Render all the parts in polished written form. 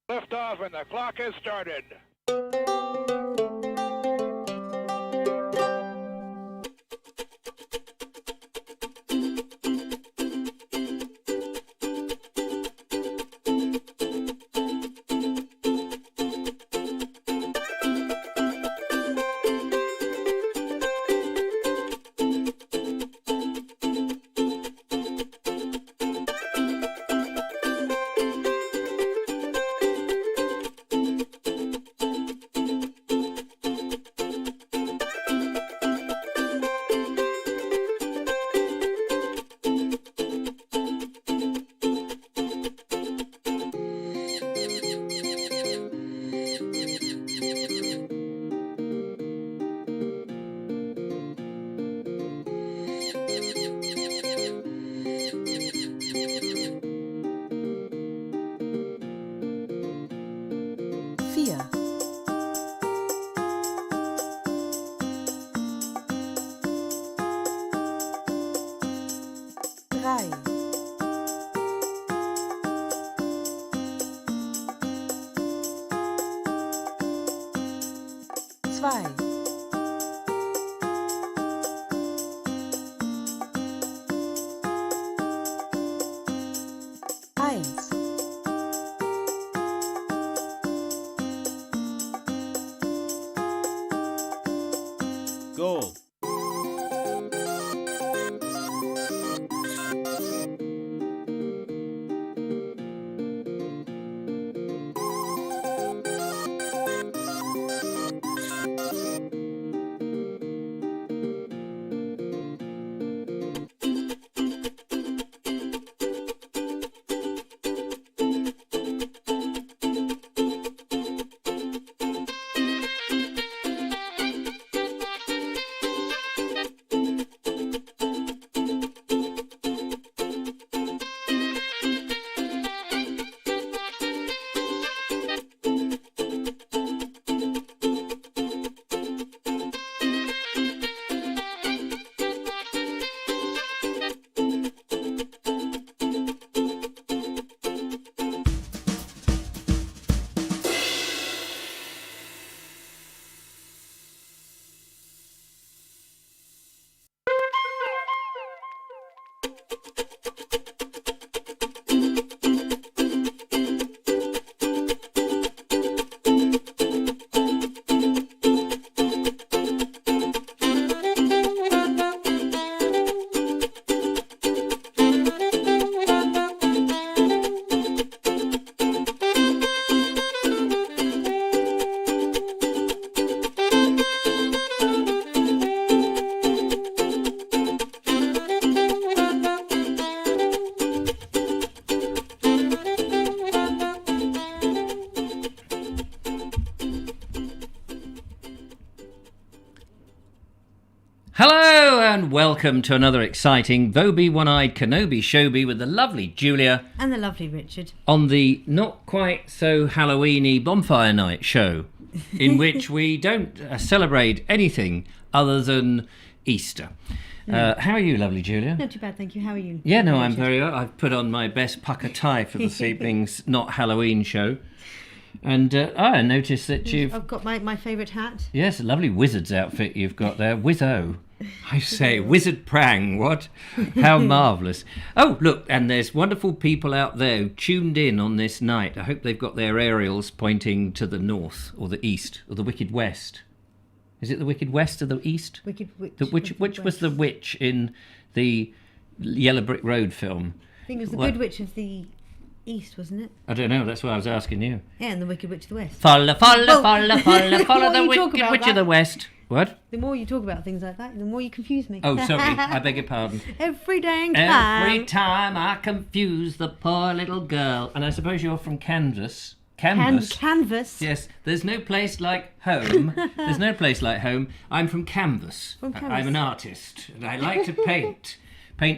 Liftoff and the clock has started. Goal. Hello and welcome to another exciting Vobes One-Eyed Kenobi Showbie with the lovely Julia and the lovely Richard on the not quite so Halloweeny Bonfire Night show, in which we don't celebrate anything other than Easter. How are you, lovely Julia? Not too bad, thank you. How are you? Yeah, no, I'm very well. I've put on my best pucker tie for this evening's not Halloween show. And I noticed that I've got my favourite hat. Yes, a lovely wizard's outfit you've got there. Wizzo. I say, wizard prang, what? How marvellous. Oh, look, and there's wonderful people out there who tuned in on this night. I hope they've got their aerials pointing to the north, or the east, or the wicked west. Is it the wicked west or the east? Wicked Witch. Which was the witch in the Yellow Brick Road film? I think it was the Good Witch of the East, wasn't it? I don't know, that's why I was asking you. Yeah, and the Wicked Witch of the West. Follow the Wicked Witch of the West. What? The more you talk about things like that, the more you confuse me. Oh, sorry, I beg your pardon. Every dang time. Every time I confuse the poor little girl. And I suppose you're from Kansas. Canvas. Yes, there's no place like home. There's no place like home. I'm from Canvas. I'm an artist, and I like to paint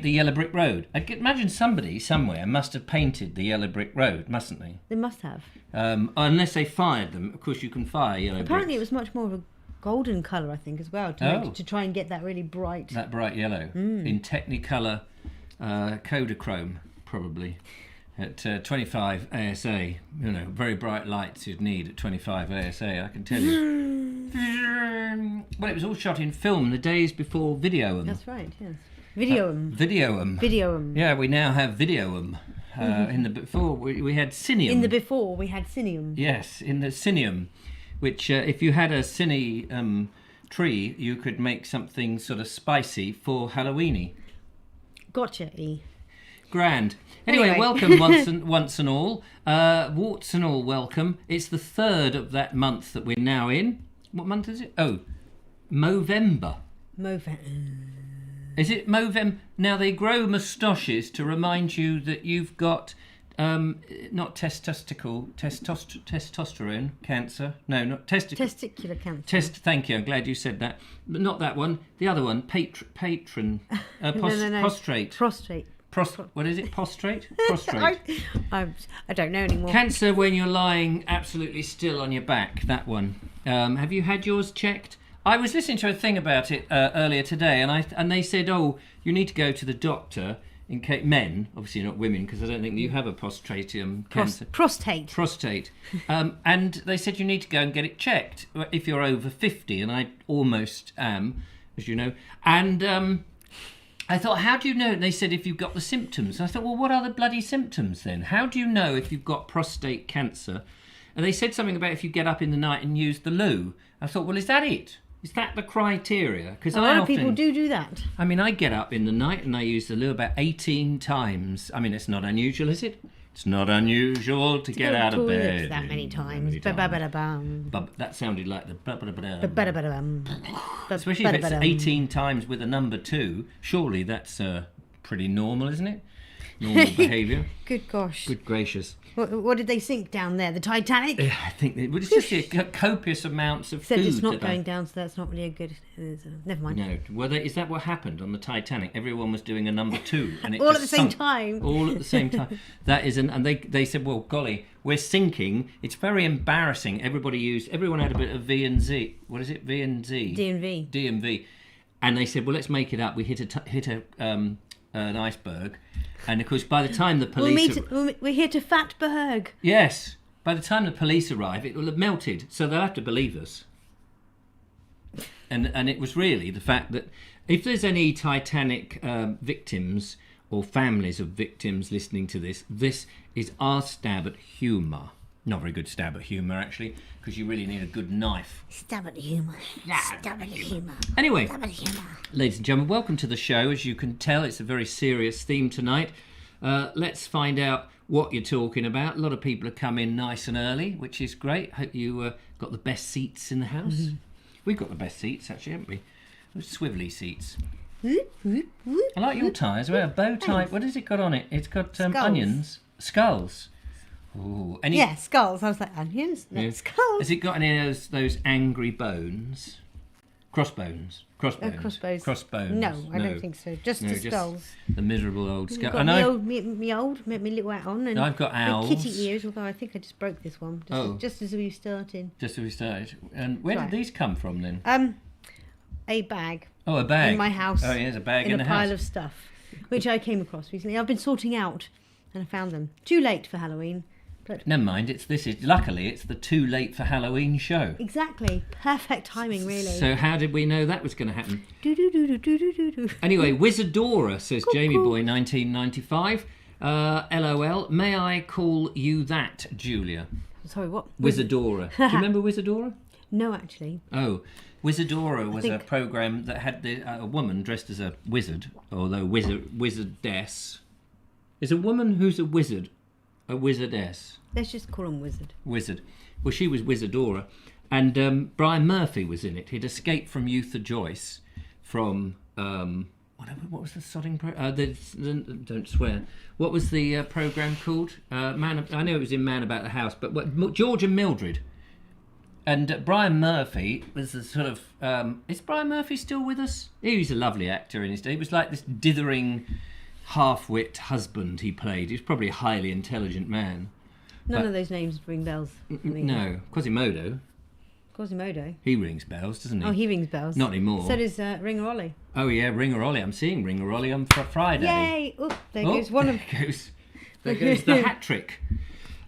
the Yellow Brick Road. I can imagine somebody somewhere must have painted the Yellow Brick Road, mustn't they? They must have. Unless they fired them. Of course, you can fire yellow Apparently, bricks. it was much more of a golden colour, I think, as well, to try and get that really bright. That bright yellow in Technicolor Kodachrome, probably. at 25 ASA. You know, very bright lights you'd need at 25 ASA, I can tell you. Well, it was all shot in film the days before Videoum. That's right, yes. Videoum. Videoum. Videoum. Yeah, we now have Videoum. In the before, we had Cineum. In the before, we had Cineum. Yes, in the Cineum, which if you had a cine tree, you could make something sort of spicy for Halloweeny. Gotcha-y. Grand. Anyway, welcome once and all. Warts and all, welcome. It's the 3rd of that month that we're now in. What month is it? Oh, Movember. Is it Movember? Now, they grow moustaches to remind you that you've got not testosterone cancer. No, not testicular cancer. Thank you. I'm glad you said that. But not that one. The other one. Patron. No. Prostrate. What is it? Prostrate? Prostrate. I don't know anymore. Cancer when you're lying absolutely still on your back. That one. Have you had yours checked? I was listening to a thing about it earlier today, and they said, oh, you need to go to the doctor in case men, obviously not women, because I don't think you have a cancer. Prostate. And they said you need to go and get it checked if you're over 50, and I almost am, as you know. And I thought, how do you know? And they said if you've got the symptoms. And I thought, well, what are the bloody symptoms then? How do you know if you've got prostate cancer? And they said something about if you get up in the night and use the loo. I thought, well, is that it? Is that the criteria? Because a lot of people do that. I mean, I get up in the night and I use the loo about 18 times. I mean, it's not unusual, is it? It's not unusual to get out of bed that many times. That sounded like the especially if it's 18 times with a number 2. Surely that's pretty normal, isn't it? Normal behaviour. Good gosh. Good gracious. What did they sink down there? The Titanic? Yeah, I think it's just copious amounts of food. Said it's not going down, so that's not really a good. Never mind. No, is that what happened on the Titanic? Everyone was doing a number 2, and it all just at the same sunk. time. All at the same time. That is, and they said, well, golly, we're sinking. It's very embarrassing. Everyone had a bit of V and Z. What is it? V and Z. DMV. And they said, well, let's make it up. We hit an iceberg. And of course, by the time the police... We're here to Fatberg. Yes. By the time the police arrive, it will have melted. So they'll have to believe us. And it was really the fact that if there's any Titanic victims or families of victims listening to this is our stab at humour. Not very good stab at humour, actually, because you really need a good knife. Stab at humour. Stab at humour. Anyway, stab at humour. Ladies and gentlemen, welcome to the show. As you can tell, it's a very serious theme tonight. Let's find out what you're talking about. A lot of people have come in nice and early, which is great. Hope you got the best seats in the house. Mm-hmm. We've got the best seats, actually, haven't we? Those swivelly seats. I like your tie as well. Bow tie. What has it got on it? It's got onions. Skulls. Ooh, yeah, skulls. I was like, onions? No, skulls. Has it got any of those angry bones? Crossbones. Crossbones. No, I don't think so. Just the skulls. The miserable old skull. Got me little hat on. And I've got owls. Kitty ears, although I think I just broke this one. Just as we started. And where did these come from then? A bag. Oh, a bag. In my house. Oh, yes, a bag in the house. In a pile of stuff, which I came across recently. I've been sorting out, and I found them. Too late for Halloween. But never mind, luckily it's the Too Late for Halloween show. Exactly. Perfect timing, really. So how did we know that was going to happen? Do. Anyway, Wizardora, says Jamie Boy 1995. LOL, may I call you that, Julia? Sorry, what? Wizardora. Do you remember Wizardora? No, actually. Oh, Wizardora was a programme that had a woman dressed as a wizard, although wizardess is a woman who's a wizard. A wizardess. Let's just call him Wizard. Well, she was Wizardora. And Brian Murphy was in it. He'd escaped from Eutha Joyce from... what was the sodding program? Don't swear. What was the programme called? I know it was in Man About the House, but George and Mildred. And Brian Murphy was the sort of... is Brian Murphy still with us? He was a lovely actor in his day. He was like this dithering... half-wit husband he played. He was probably a highly intelligent man. None of those names ring bells. No. Quasimodo. He rings bells, doesn't he? Oh, he rings bells. Not anymore. So does Ringarolli. Oh, yeah, Ringarolli. I'm seeing Ringarolli on Friday. Yay! Oh, there goes one of... goes There goes the hat trick.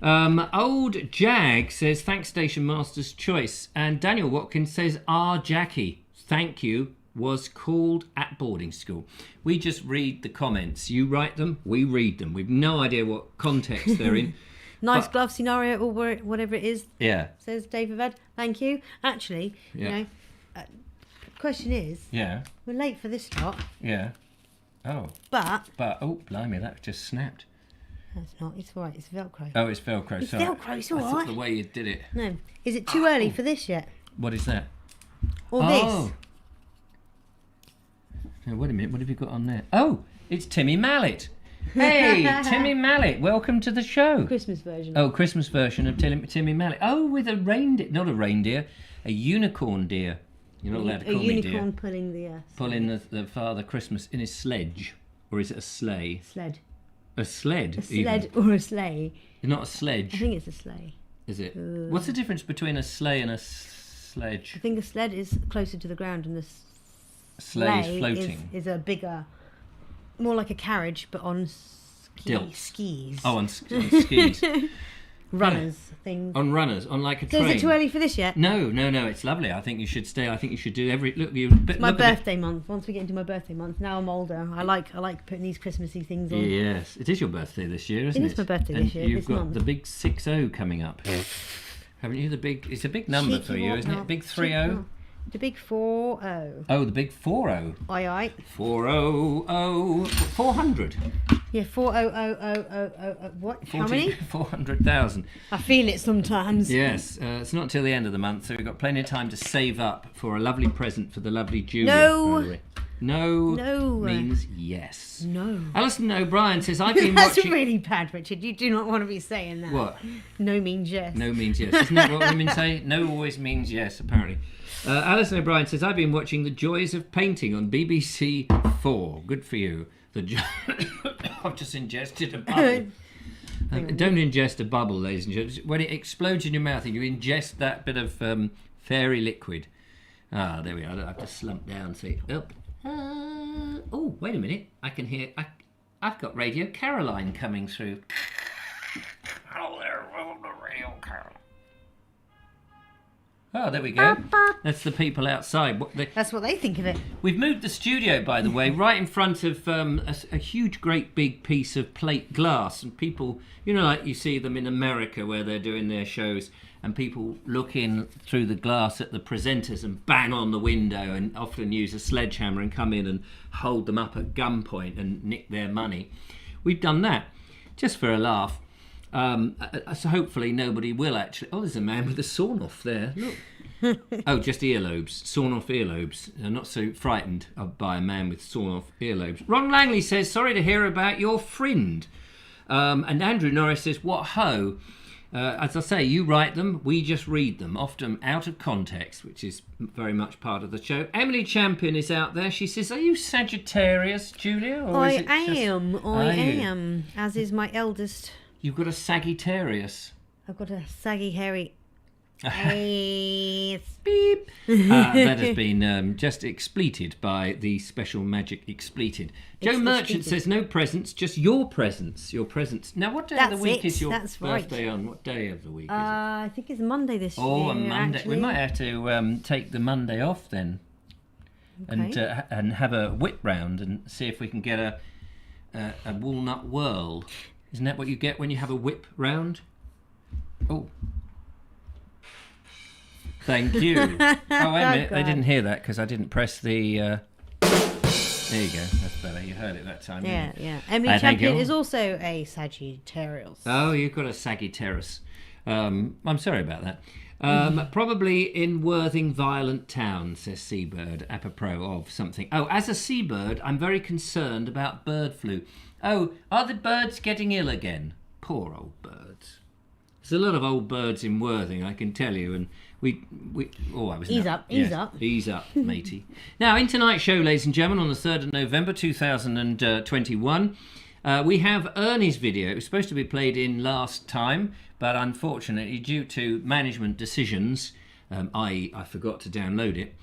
Old Jag says, thanks Station Master's choice. And Daniel Watkins says, Jackie, thank you, was called at boarding school. We just read the comments. You write them, we read them. We've no idea what context they're in. Nice glove scenario or whatever it is. Yeah. Says David Ved. Thank you. Actually, you know, question is, we're late for this lot. Yeah. Oh. But oh, blimey, that just snapped. No, it's not. It's all right. It's Velcro. Oh, it's Velcro. It's sorry. Velcro. It's all I right. thought the way you did it. No. Is it too early for this yet? What is that? Or this? Now, wait a minute. What have you got on there? Oh, it's Timmy Mallette. Hey, Timmy Mallette. Welcome to the show. Christmas version. Oh, Christmas version of Timmy Mallette. Oh, with a reindeer. Not a reindeer. A unicorn deer. You're not allowed to call me deer. A unicorn pulling the... pulling the Father Christmas in his sledge. Or is it a sleigh? Sled. A sled? A sled or a sleigh. Not a sledge. I think it's a sleigh. Is it? What's the difference between a sleigh and a sledge? I think a sled is closer to the ground and the sleigh is floating. Is a bigger, more like a carriage, but on skis. Oh, on skis. Runners, things. On runners, on like a train. So is it too early for this yet? No, it's lovely. I think you should stay. I think you should do It's my birthday month. Once we get into my birthday month, now I'm older. I like putting these Christmassy things on. Yes, it is your birthday this year, isn't it? It is my birthday this year. You've got the big 60 coming up. Haven't you? It's a big number for you, isn't it? Big 30? The big 40. Oh, the big 40. Aye. 400. 400. Yeah, 40000. What? How many? 400,000. I feel it sometimes. Yes, it's not till the end of the month, so we've got plenty of time to save up for a lovely present for the lovely Julia. No means yes. No. Alison O'Brien says, I've been That's watching... really bad, Richard. You do not want to be saying that. What? No means yes. No means yes. Isn't that what women say? No always means yes, apparently. Alison O'Brien says, I've been watching The Joys of Painting on BBC 4. Good for you. I've just ingested a bubble. Don't ingest a bubble, ladies and gentlemen. When it explodes in your mouth and you ingest that bit of fairy liquid. There we are. I have to slump down. See. Oh, wait a minute. I can hear... I've got Radio Caroline coming through. Hello there, welcome to Radio Caroline. Oh, there we go. That's the people outside. That's what they think of it. We've moved the studio, by the way, right in front of a huge, great big piece of plate glass. And people, you know, like you see them in America where they're doing their shows, and people look in through the glass at the presenters and bang on the window and often use a sledgehammer and come in and hold them up at gunpoint and nick their money. We've done that just for a laugh. So hopefully nobody will actually... Oh, there's a man with a sawn off there. Look. Oh, just earlobes. Sawn off earlobes. I'm not so frightened by a man with sawn off earlobes. Ron Langley says, sorry to hear about your friend. And Andrew Norris says, what ho? As I say, you write them, we just read them, often out of context, which is very much part of the show. Emily Champion is out there. She says, are you Sagittarius, Julia? Or I is it am. Just... I am. As is my eldest... You've got a Sagittarius. I've got a saggy, hairy... Beep. That has been just expleted by the special magic expleted. Joe Merchant says, no presents, just your presents. Your presents. Now, what day of the week is your birthday on? What day of the week is it? I think it's Monday this year. Oh, a Monday. Actually. We might have to take the Monday off then. Okay. And have a whip round and see if we can get a walnut whirl. Isn't that what you get when you have a whip round? Oh. Thank you. Oh, wait a minute. They didn't hear that because I didn't press the... There you go. That's better. You heard it that time. Yeah. Emily Champion is also a Sagittarius. Oh, you've got a Sagittarius. I'm sorry about that. Probably in Worthing Violent Town, says Seabird, apropos of something. Oh, as a seabird, I'm very concerned about bird flu. Oh, are the birds getting ill again? Poor old birds. There's a lot of old birds in Worthing, I can tell you, and Ease up, matey. Now, in tonight's show, ladies and gentlemen, on the 3rd of November 2021, we have Ernie's video. It was supposed to be played in last time, but unfortunately, due to management decisions, i.e. I forgot to download it,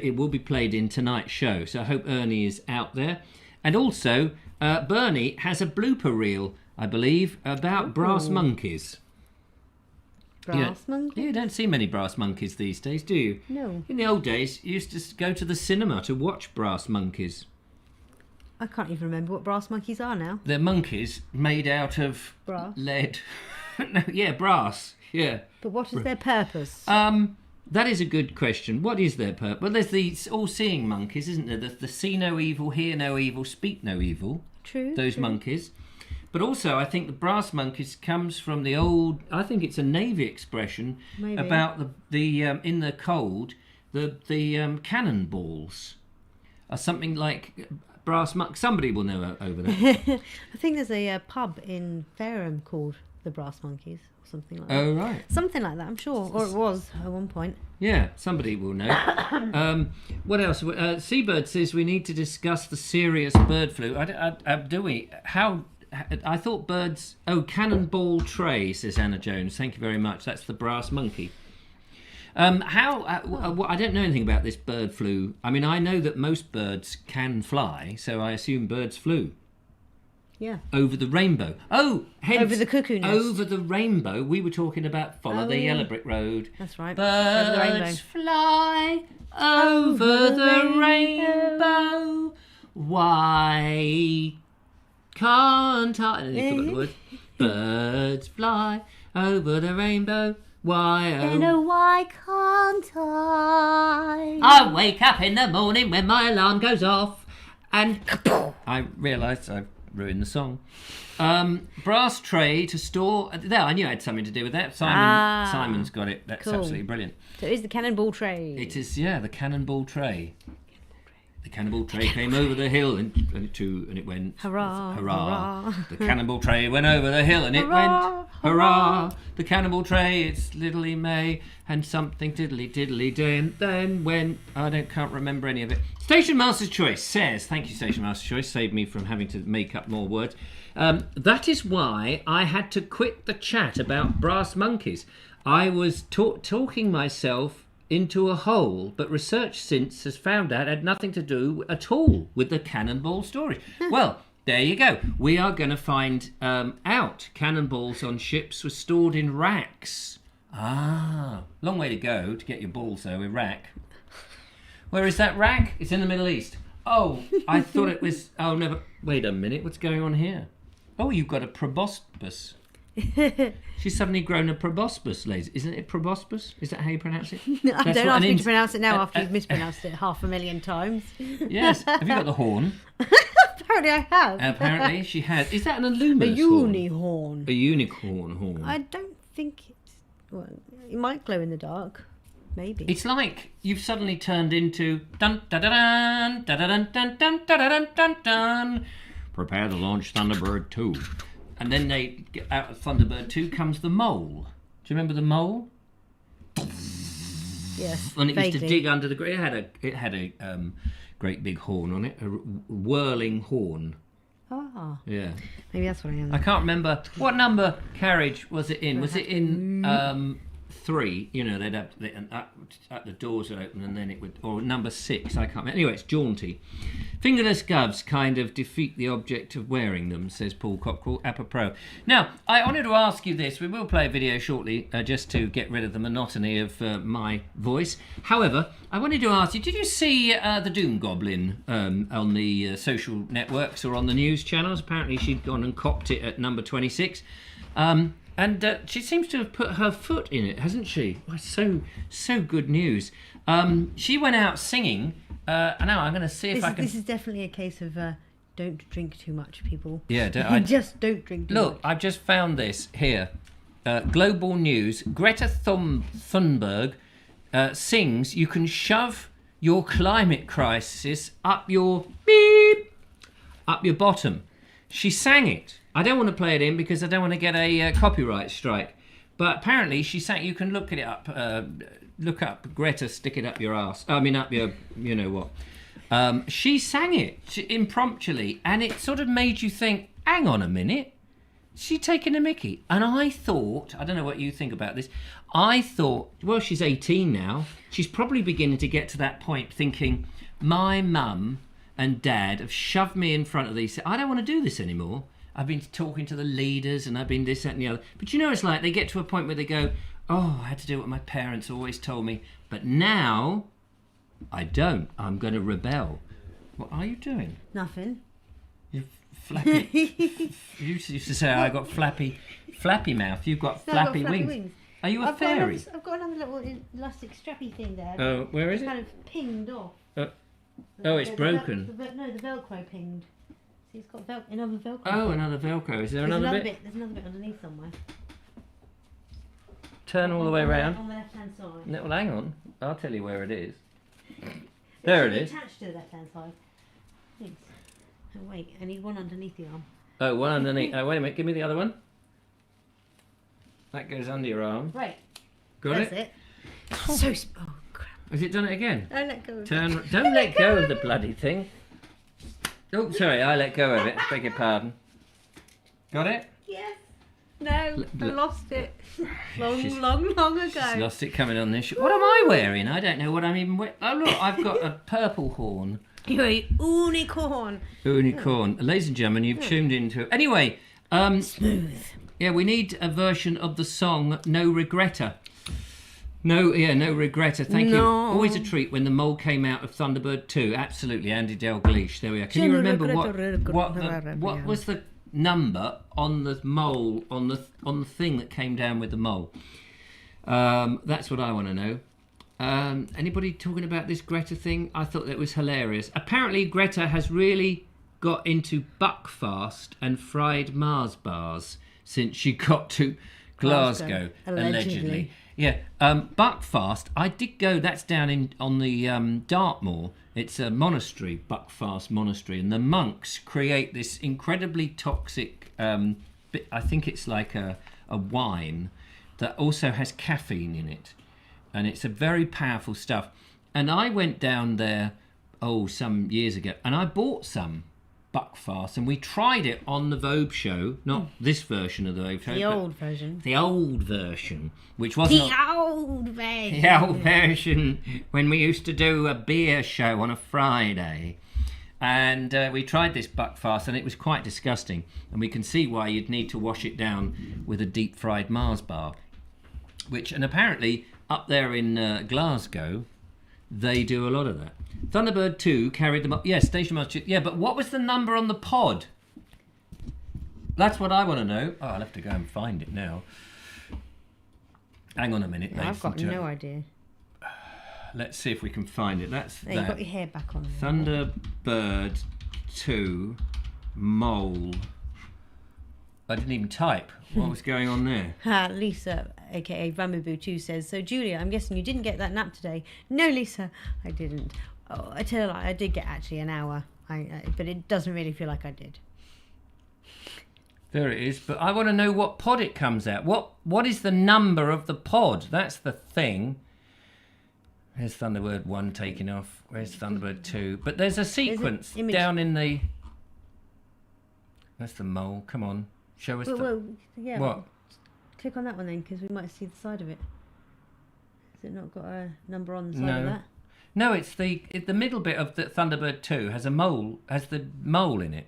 it will be played in tonight's show. So I hope Ernie is out there. And also, Bernie has a blooper reel, I believe, about brass monkeys. Brass monkeys? Yeah, you don't see many brass monkeys these days, do you? No. In the old days, you used to go to the cinema to watch brass monkeys. I can't even remember what brass monkeys are now. They're monkeys made out of Brass? lead. No, yeah, brass. Yeah. But what is their purpose? That is a good question. What is their purpose? Well, there's the all-seeing monkeys, isn't there? The see no evil, hear no evil, speak no evil. True. Those monkeys. But also, I think the brass monkeys comes from the old. I think it's a Navy expression about the in the cold the cannonballs or something like brass monk. Somebody will know over there. I think there's a pub in Fareham called the Brass Monkeys or something like that. Oh right. Something like that, I'm sure, or it was at one point. Yeah, somebody will know. What else? Seabird says we need to discuss the serious bird flu. Do we? How? I thought birds... Oh, cannonball tray, says Anna Jones. Thank you very much. That's the brass monkey. I don't know anything about this bird flu. I mean, I know that most birds can fly, so I assume birds flew. Yeah. Over the rainbow. Oh, hence... Over the cuckoo nest. Over the rainbow. We were talking about follow the yellow brick road. That's right. Birds fly over the rainbow. Why... Can't I forgot the word. Birds fly over the rainbow. Why oh why can't I? I wake up in the morning when my alarm goes off and I realised I've ruined the song. Brass tray to store there, I knew it had something to do with that. Simon's got it. That's cool. Absolutely brilliant. So it is the cannonball tray. It is, yeah, the cannonball tray. The cannonball tray came over the hill and it went hurrah, hurrah. hurrah. The cannonball tray went over the hill and it Hurrah, went hurrah. The cannonball tray, it's little May and something diddly then went. Can't remember any of it. Station Master's Choice says, thank you Station Master's Choice, saved me from having to make up more words. That is why I had to quit the chat about brass monkeys. I was talking myself into a hole, but research since has found out it had nothing to do at all with the cannonball story. Well, there you go. We are going to find out. Cannonballs on ships were stored in racks. Long way to go to get your balls though, Iraq. Where is that rack? It's in the Middle East. Oh, I thought it was... Oh, never... Wait a minute, what's going on here? Oh, you've got a proboscis. She's suddenly grown a proboscis, ladies. Isn't it proboscis? Is that how you pronounce it? I don't ask me to pronounce it now after you've mispronounced it 500,000 times. Yes. Have you got the horn? Apparently I have. Apparently she has. Is that an luminous horn? A unicorn horn. I don't think it's... Well, it might glow in the dark. Maybe. It's like you've suddenly turned into... Dun, da, da, dun, da, da, dun, dun, dun, da, da, dun, dun, dun. Prepare to launch Thunderbird 2. And then they get out of Thunderbird 2 comes the mole. Do you remember the mole? Yes. And it vaguely. used to dig under the ground. It had a great big horn on it, a whirling horn. Ah. Yeah. Maybe that's what I am. I can't remember what number carriage was it in. Was it in 3? You know, they'd have the doors would open and then it would, or number 6. I can't remember. Anyway, it's jaunty. Fingerless gloves kind of defeat the object of wearing them, says Paul Cockrell, apropos. Now, I wanted to ask you this. We will play a video shortly just to get rid of the monotony of my voice. However, I wanted to ask you, did you see the Doom Goblin on the social networks or on the news channels? Apparently she'd gone and copped it at number 26. And she seems to have put her foot in it, hasn't she? Well, so good news. She went out singing. Now I'm going to see if I can... This is definitely a case of don't drink too much, people. Yeah, just don't drink too much. Look, I've just found this here. Global News. Greta Thunberg sings, "You can shove your climate crisis up your bottom." She sang it. I don't want to play it in because I don't want to get a copyright strike. But apparently she sang... You can look it up. Look up Greta, stick it up your ass. I mean, up your... You know what. She sang it impromptu, and it sort of made you think, hang on a minute. She's taking a mickey. And I thought... I don't know what you think about this. I thought, well, she's 18 now. She's probably beginning to get to that point thinking, my mum and Dad have shoved me in front of these. I don't want to do this anymore. I've been talking to the leaders and I've been this, that and the other. But you know, it's like they get to a point where they go, oh, I had to do what my parents always told me. But now, I don't. I'm going to rebel. What are you doing? Nothing. You're flappy. You used to say I got flappy mouth. You've got flappy wings. Are you a fairy? I've got another little elastic strappy thing there. Oh, where is it? It's kind of pinged off. It's broken. The Velcro pinged. See, it's got another Velcro. Oh, another Velcro. Is there another bit? There's another bit underneath somewhere. Turn all the way around. On the left-hand side. No, well, hang on. I'll tell you where it is. There it is. Attached to the left-hand side. Thanks. Oh, wait, I need one underneath the arm. Oh, one underneath. Oh, wait a minute. Give me the other one. That goes under your arm. Right. Got That's it? Oh, crap. Has it done it again? Don't let go of it. Don't let go of the bloody thing. Oh, sorry, I let go of it. Beg your pardon. Got it? Yes. No, I lost it. Long ago. She's lost it coming on this. What am I wearing? I don't know what I'm even wearing. Oh, look, I've got a purple horn. You're a unicorn. Unicorn. Ladies and gentlemen, you've tuned into... Anyway, Smooth. yeah, we need a version of the song No Regretter. No regretter. Thank you. Always a treat when the mole came out of Thunderbird 2. Absolutely, Andy Dalgleish. There we are. Can you remember what was the number on the mole on the thing that came down with the mole? That's what I want to know. Anybody talking about this Greta thing? I thought that was hilarious. Apparently, Greta has really got into Buckfast and fried Mars bars since she got to Glasgow, allegedly. Yeah, Buckfast. I did go. That's down on the Dartmoor. It's a monastery, Buckfast Monastery, and the monks create this incredibly toxic. I think it's like a wine that also has caffeine in it, and it's a very powerful stuff. And I went down there, some years ago, and I bought some Buckfast, and we tried it on the Vobes show, not this version of the Vobes show, the old version, which wasn't the old version when we used to do a beer show on a Friday, and we tried this Buckfast, and it was quite disgusting, and we can see why you'd need to wash it down with a deep fried Mars bar, and apparently up there in Glasgow they do a lot of that. Thunderbird 2 carried them up. Yes, Station Master. Yeah, but what was the number on the pod? That's what I want to know. Oh, I'll have to go and find it now. Hang on a minute. I've got no idea. Let's see if we can find it. You've got your hair back on. Thunderbird 2 mole. I didn't even type. What was going on there? Lisa, aka Ramaboo2, says, so Julia, I'm guessing you didn't get that nap today. No, Lisa, I didn't. Oh, I tell you, I did get actually an hour, but it doesn't really feel like I did. There it is, but I want to know what pod it comes out. What is the number of the pod? That's the thing. There's Thunderbird 1 taking off. Where's Thunderbird 2? But there's a sequence down in the... That's the mole. Come on. Show us yeah. What? Click on that one then, because we might see the side of it. Has it not got a number on the side of that? No, it's the middle bit of the Thunderbird 2 has the mole in it.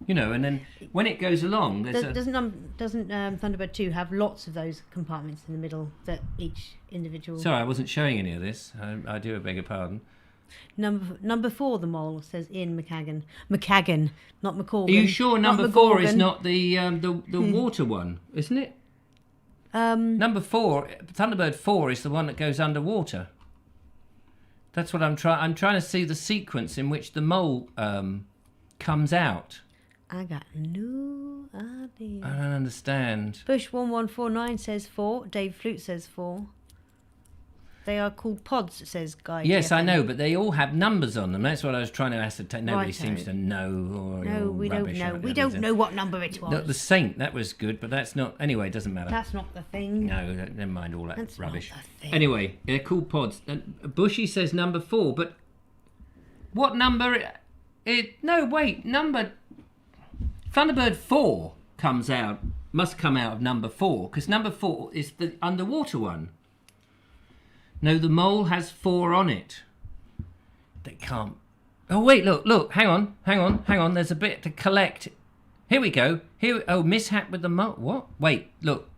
You know, and then when it goes along, doesn't Thunderbird 2 have lots of those compartments in the middle that each individual... Sorry, I wasn't showing any of this. I do beg your pardon. Number 4, the mole, says Ian McCagan. McCagan, not McCorgan. Are you sure number 4 is not the water one, isn't it? Number 4, Thunderbird 4 is the one that goes underwater. That's what I'm trying. I'm trying to see the sequence in which the mole comes out. I got no idea. I don't understand. Bush1149 says 4. Dave Flute says 4. They are called pods, says Guy. Yes, I know, but they all have numbers on them. That's what I was trying to ascertain. Nobody seems to know. No, we don't know. We don't know what number it was. The Saint, that was good, but that's not... Anyway, it doesn't matter. That's not the thing. No, never mind all that rubbish. Not the thing. Anyway, they're called pods. Bushy says number 4, but what number... No, wait, number... Thunderbird 4 must come out of number 4, because number 4 is the underwater one. No, the mole has 4 on it. They can't Oh wait, look. Hang on. There's a bit to collect. Here we go. Oh, mishap with the what? Wait, look.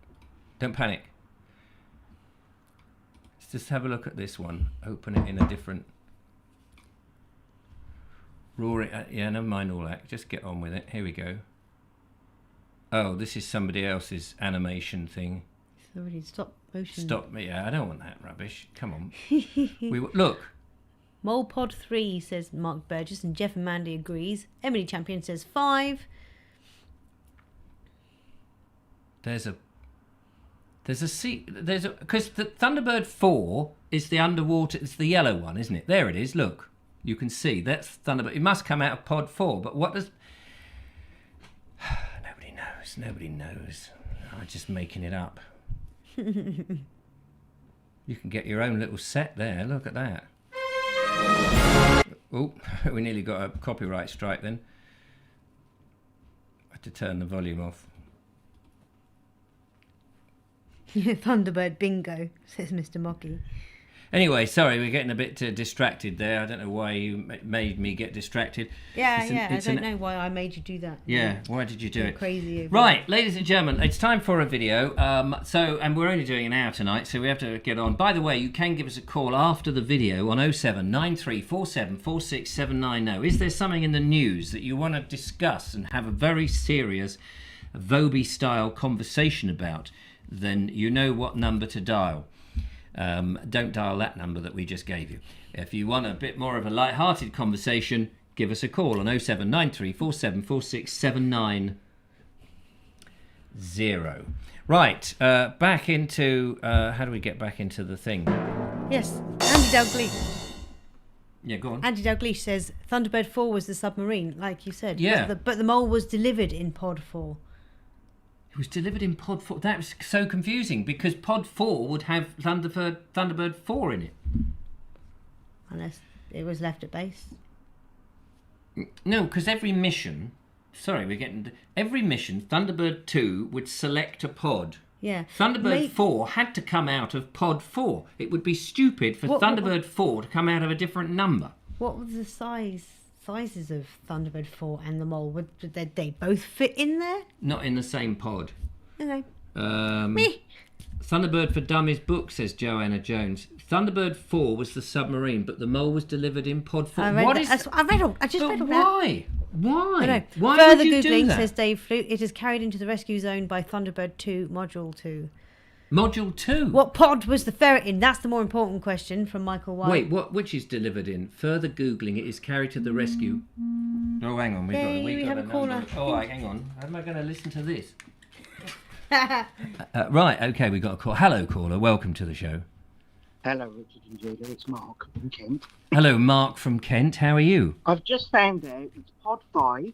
Don't panic. Let's just have a look at this one. Open it in a different. Roar it. Yeah, never mind all that. Just get on with it. Here we go. Oh, this is somebody else's animation thing. It's already stop motion. Stop me. Yeah, I don't want that rubbish. Come on. Look. Mole Pod 3 says Mark Burgess, and Jeff and Mandy agrees. Emily Champion says 5. Because the Thunderbird 4 is the underwater. It's the yellow one, isn't it? There it is. Look, you can see that's Thunderbird. It must come out of Pod 4. But what does? Nobody knows. I'm just making it up. You can get your own little set there. Look at that. Oh, we nearly got a copyright strike then. I had to turn the volume off. Thunderbird bingo, says Mr. Mocky. Anyway, sorry, we're getting a bit distracted there. I don't know why you made me get distracted. I don't know why I made you do that. Yeah, why did you do it? Crazy. Right, ladies and gentlemen, it's time for a video. And we're only doing an hour tonight, so we have to get on. By the way, you can give us a call after the video on 07934746790. Is there something in the news that you want to discuss and have a very serious Vobes-style conversation about? Then you know what number to dial. Don't dial that number that we just gave you. If you want a bit more of a light-hearted conversation, give us a call on 07934746790. Right, back into... how do we get back into the thing? Yes, Andy Dalgleish. Yeah, go on. Andy Dalgleish says Thunderbird 4 was the submarine, like you said. Yeah. But the mole was delivered in Pod 4. It was delivered in Pod 4. That was so confusing because Pod 4 would have Thunderbird 4 in it. Unless it was left at base. No, because every mission... Sorry, every mission, Thunderbird 2 would select a pod. Yeah. Thunderbird 4 had to come out of Pod 4. It would be stupid for Thunderbird 4 to come out of a different number. What were the sizes of Thunderbird 4 and the mole? Did they both fit in there? Not in the same pod. Okay. Me. Thunderbird for Dummies book, says Joanna Jones. Thunderbird 4 was the submarine, but the mole was delivered in Pod 4. I just read all that. Why? Why Further would you Googling, do that? says Dave Flute, it is carried into the rescue zone by Thunderbird 2, Module 2. Module 2? What pod was the ferret in? That's the more important question from Michael White. Wait, which is delivered in? Further Googling, it is carried to the rescue. Oh, hang on, we got a caller. Oh, hang on. How am I going to listen to this? Right, okay, we got a call. Hello, caller. Welcome to the show. Hello, Richard and Julia. It's Mark from Kent. Hello, Mark from Kent. How are you? I've just found out it's Pod 5.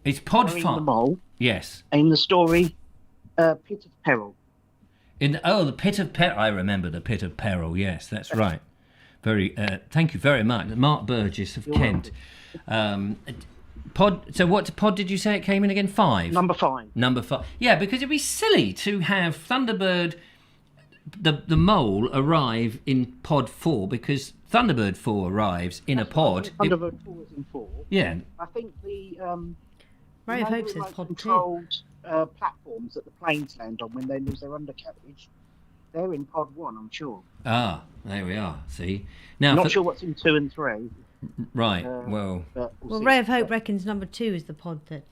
It's Pod The 5. mole. Yes. In the story, Pit of Peril. The Pit of Peril. I remember the Pit of Peril. Yes, that's right. Thank you very much, Mark Burgess of Kent. Pod. So what pod did you say it came in again? 5. Number 5. Number 5. Yeah, because it'd be silly to have Thunderbird, the mole, arrive in Pod 4 because Thunderbird 4 arrives in a pod. Thunderbird 4 is in 4. Yeah. I think the Ray of Hope says Pod 2. controlled platforms that the planes land on when they lose their undercarriage, they're in Pod 1, I'm sure. Ah, there we are. See, now Not sure what's in 2 and 3. Right. We'll see. Ray of Hope reckons number 2 is the pod that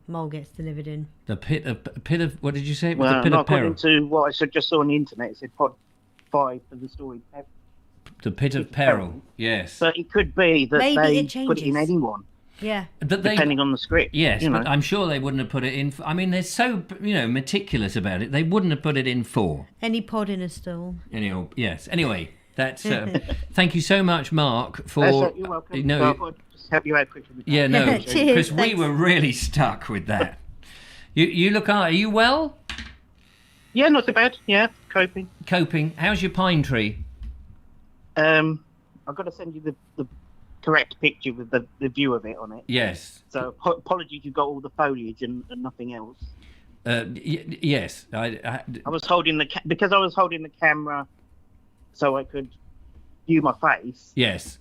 Mole gets delivered in. The pit of what did you say? Well, the Pit not of Peril. according to what I just saw on the internet, it said Pod 5 for the story. The Pit of Peril. Yes. But it could be that Maybe they it put it in changes. anyone. Yeah. But depending on the script. Yes, you know. but I'm sure they wouldn't have put it in. I mean, they're so meticulous about it. They wouldn't have put it in 4. Any pod in a stall. Anyway, yes. Anyway, that's. Thank you so much, Mark, for. You're welcome. I'll just help you out quickly. Yeah, no, Cheers, because we thanks. were really stuck with that. You look. Are you well? Yeah, not too bad. Yeah, coping. Coping. How's your pine tree? I've got to send you the correct picture with the view of it on it. Yes. So apologies, you've got all the foliage and nothing else. Yes. I was holding because I was holding the camera so I could view my face. Yes.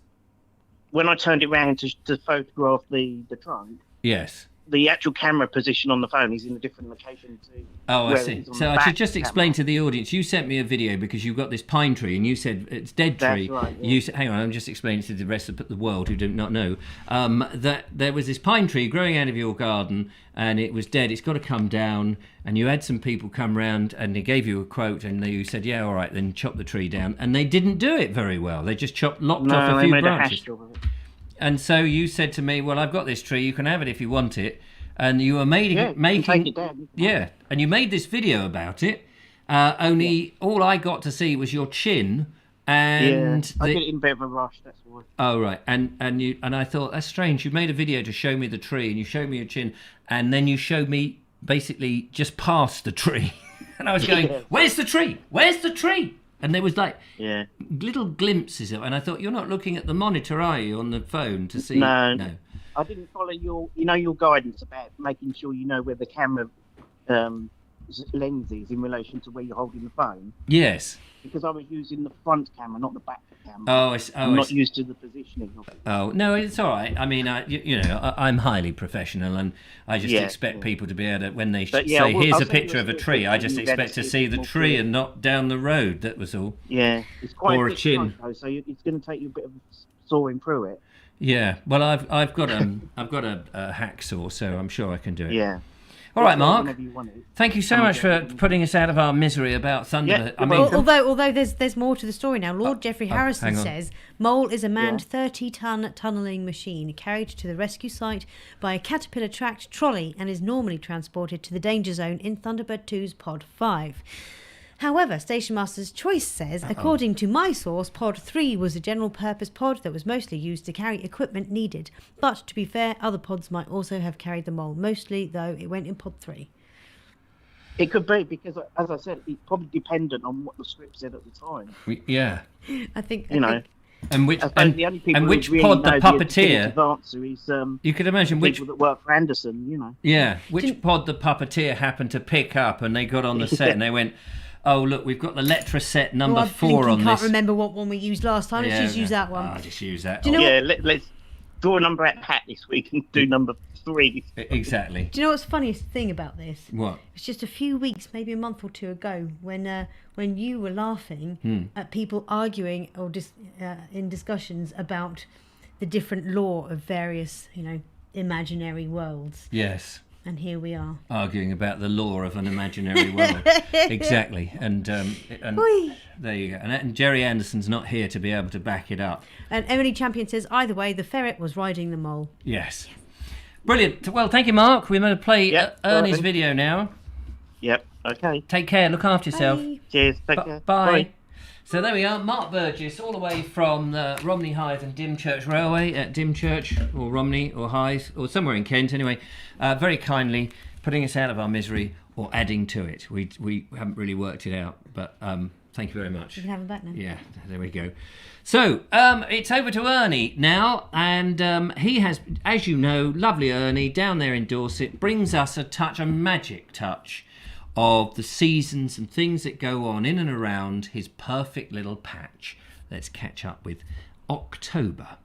when I turned it round to photograph the trunk, Yes. the actual camera position on the phone is in a different location to. Oh, I where it see. is on So the I back should just explain camera. to the audience. You sent me a video because you've got this pine tree, and you said it's dead tree. That's right, yeah. You said, hang on, I'm just explaining to the rest of the world who do not know that there was this pine tree growing out of your garden, and it was dead. It's got to come down. And you had some people come round, and they gave you a quote, and you said, "Yeah, all right, then chop the lopped down." And they didn't do it very well. They just lopped off a they few made branches. a hash job of it. And so you said to me, "Well, I've got this tree. You can have it if you want it." And you were making, Yeah, you can take it down. yeah, and you made this video about it. Only all I got to see was your chin, and I did it in a bit of a rush. That's why. oh right, and I thought that's strange. You made a video to show me the tree, and you showed me your chin, and then you showed me basically just past the tree, and I was going, Yeah. "Where's the tree? Where's the tree?" And there was like Yeah. little glimpses of, and I thought, "You're not looking at the monitor, are you, on the phone to see?" No. No. I didn't follow your guidance about making sure you know where the camera lens is in relation to where you're holding the phone. Yes. Because I was using the front camera, not the back camera. I'm I'm not used to the positioning of it. Oh no, it's all right. I mean, I'm highly professional, and I just expect people to be able to, when they But yeah, say, I'll "Here's a send you picture a of a still tree," I picture just and you'll expect to see see the more tree clearly. and not down the road. That was all. Yeah, it's quite Or a a big chin. front, though, so it's going to take you a bit of sawing through it. Yeah. Well, I've got a hacksaw, so I'm sure I can do it. Yeah. All right, Mark. Whenever you want it. Thank you so much for putting us out of our misery about Thunderbirds. I you're mean, welcome. Although there's more to the story now. Lord Geoffrey Harrison hang on. says Mole is a manned 30-ton tunnelling machine carried to the rescue site by a Caterpillar tracked trolley and is normally transported to the danger zone in Thunderbird 2's Pod 5. However, Station Master's Choice says, according to my source, Pod 3 was a general purpose pod that was mostly used to carry equipment needed. But to be fair, other pods might also have carried the Mole. Mostly, though, it went in Pod 3. It could be, because, as I said, it's probably dependent on what the script said at the time. yeah. I think. And which I suppose the only people and which who really pod the know puppeteer? definitive answer is You could imagine which people that work for Anderson, you know. Yeah, which pod the puppeteer happened to pick up, and they got on the set and they went, "Oh look, we've got the Letraset number 4 on I can't this." remember what one we used last time. Let's just use that one. I'll just use that. Do you know Yeah, let's draw a number at Pat this week and do number 3. Exactly. Do you know what's the funniest thing about this? What? It's just a few weeks, maybe a month or two ago, when you were laughing at people arguing or in discussions about the different lore of various, imaginary worlds. Yes. And here we are. Arguing about the lore of an imaginary world. Exactly. And Oi. there you go. And Jerry Anderson's not here to be able to back it up. And Emily Champion says, either way, the ferret was riding the mole. Yes. Brilliant. Well, thank you, Mark. We're going to play Yep, Ernie's right. video now. Yep, okay. Take care. Look after yourself. Bye. Cheers, take care. Bye. So there we are, Mark Burgess, all the way from the Romney Hythe and Dymchurch Railway at Dymchurch, or Romney, or Hythe, or somewhere in Kent anyway, very kindly putting us out of our misery, or adding to it. We haven't really worked it out, but thank you very much. You can have him back now. Yeah, there we go. So, it's over to Ernie now, and he has, as you know, lovely Ernie, down there in Dorset, brings us a magic touch, of the seasons and things that go on in and around his perfect little patch. Let's catch up with October.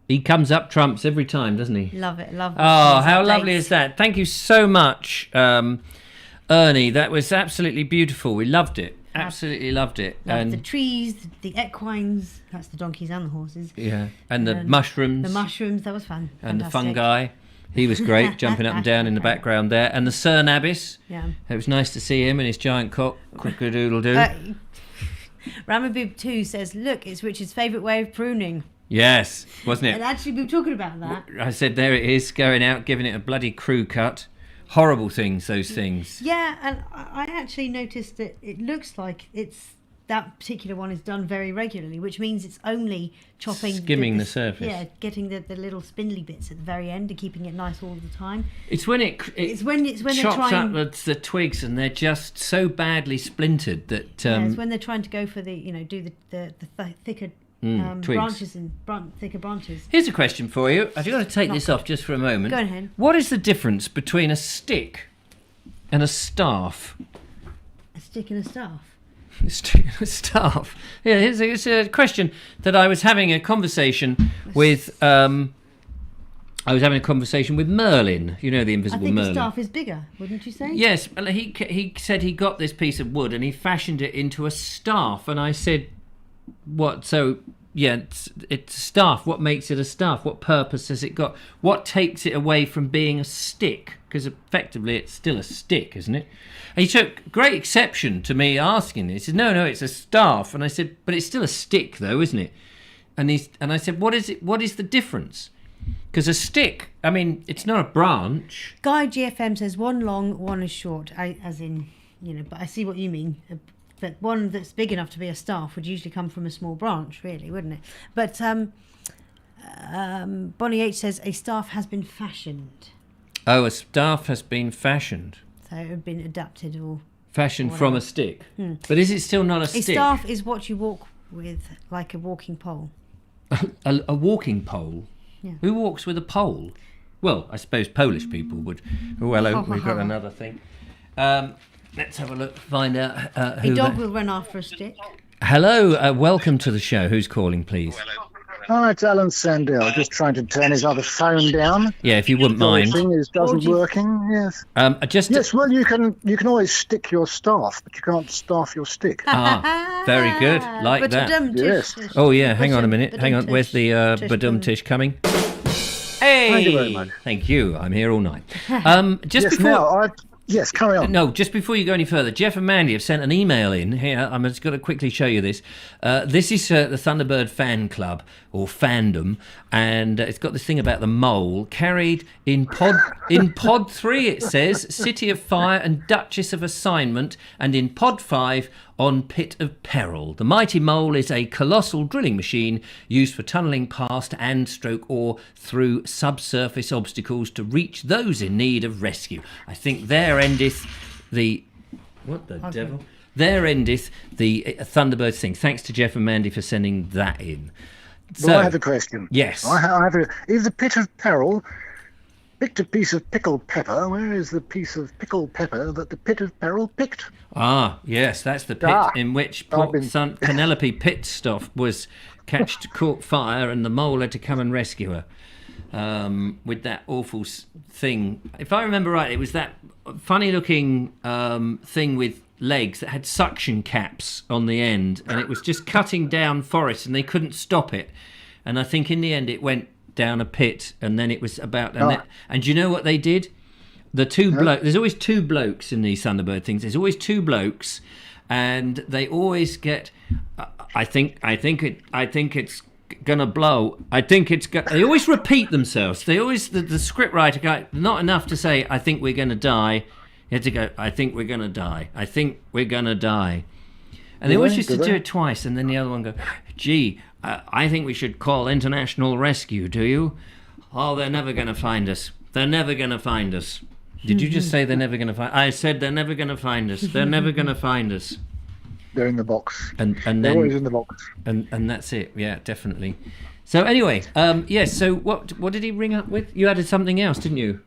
He comes up trumps every time, doesn't he? Love it. Love it. Oh, how lovely is that? Thank you so much, Ernie. That was absolutely beautiful. We loved it. Absolutely loved it. And the trees, the equines, that's the donkeys and the horses. Yeah, and the mushrooms. The mushrooms, that was fun. And Fantastic. the fungi. He was great, jumping up and down in the background there. And the Cernabis. Yeah. It was nice to see him and his giant cock. Quick-a-doodle-doo. Ramabib 2 says, look, it's Richard's favourite way of pruning. Yes, wasn't it? And actually, we were talking about that. I said, there it is, going out, giving it a bloody crew cut. Horrible things, those things. Yeah, and I actually noticed that it looks like that particular one is done very regularly, which means it's only chopping... Skimming the surface. Yeah, getting the little spindly bits at the very end and keeping it nice all the time. It's when it's when they're chops trying... up the twigs and they're just so badly splintered that... it's when they're trying to go for the, do the thicker... branches and thicker branches. Here's a question for you. I've got to take this off just for a moment. Go ahead. What is the difference between a stick and a staff? A stick and a staff? A stick and a staff. Yeah, it's a question that I was having a conversation with... I was having a conversation with Merlin. You know the Invisible Merlin. I think a staff is bigger, wouldn't you say? Yes. Well, he said he got this piece of wood and he fashioned it into a staff. And I said... What? So, yeah, it's a staff. What makes it a staff? What purpose has it got? What takes it away from being a stick? Because effectively it's still a stick, isn't it? And he took great exception to me asking this. He said, no, it's a staff. And I said, but it's still a stick though, isn't it? And I said, what is it? What is the difference? Because a stick, I mean, it's not a branch. Guy GFM says one long, one is short. As in, but I see what you mean. But one that's big enough to be a staff would usually come from a small branch, really, wouldn't it? But Bonnie H says a staff has been fashioned. Oh, a staff has been fashioned. So it had been adapted or... Fashioned from a stick. But is it still not a stick? A staff is what you walk with, like a walking pole. A walking pole? Yeah. Who walks with a pole? Well, I suppose Polish people would. Oh, hello, we've got another thing. Let's have a look, find out who... A dog will run after a stick. Hello, welcome to the show. Who's calling, please? Hi, it's Alan Sandell. Just trying to turn his other phone down. Yeah, if you wouldn't mind. The thing is, doesn't working. Yes. Yes. Well, you can always stick your staff, but you can't staff your stick. Very good. Like that. Yes. Oh yeah. Hang on a minute. Hang on. Where's the badum tish coming? Hey. Thank you very much. Thank you. I'm here all night. Just yes. before. Now, yes, carry on. No, just before you go any further, Jeff and Mandy have sent an email in here. I'm just going to quickly show you this. This is the Thunderbird fan club or fandom, and it's got this thing about the mole carried in pod 3. It says City of Fire and Duchess of Assignment, and in pod 5 on Pit of Peril. The mighty mole is a colossal drilling machine used for tunnelling past and stroke ore through subsurface obstacles to reach those in need of rescue. I think there endeth the... What the devil? There endeth the Thunderbirds thing. Thanks to Jeff and Mandy for sending that in. So, well, I have a question. Yes. Is the Pit of Peril picked a piece of pickled pepper? Where is the piece of pickled pepper that the Pit of Peril picked? Ah, yes, that's the pit in which son Penelope Pitstop was caught fire, and the mole had to come and rescue her with that awful thing. If I remember right, it was that funny-looking thing with legs that had suction caps on the end, and it was just cutting down forest, and they couldn't stop it. And I think in the end it went down a pit, and then it was about... And do you know what they did? The two blokes... There's always two blokes in these Thunderbird things. There's always two blokes, and they always get... I think it's gonna blow. They always repeat themselves. They always... The scriptwriter guy... Not enough to say, I think we're gonna die. You had to go, I think we're gonna die. I think we're gonna die. And they always used to do it twice, and then the other one go, gee... I think we should call international rescue, do you? Oh, they're never going to find us. They're never going to find us. Did you just say they're never going to find us? I said they're never going to find us. They're never going to find us. They're in the box. And then, they're always in the box. And that's it. Yeah, definitely. So anyway, yes, so what did he ring up with? You added something else, didn't you?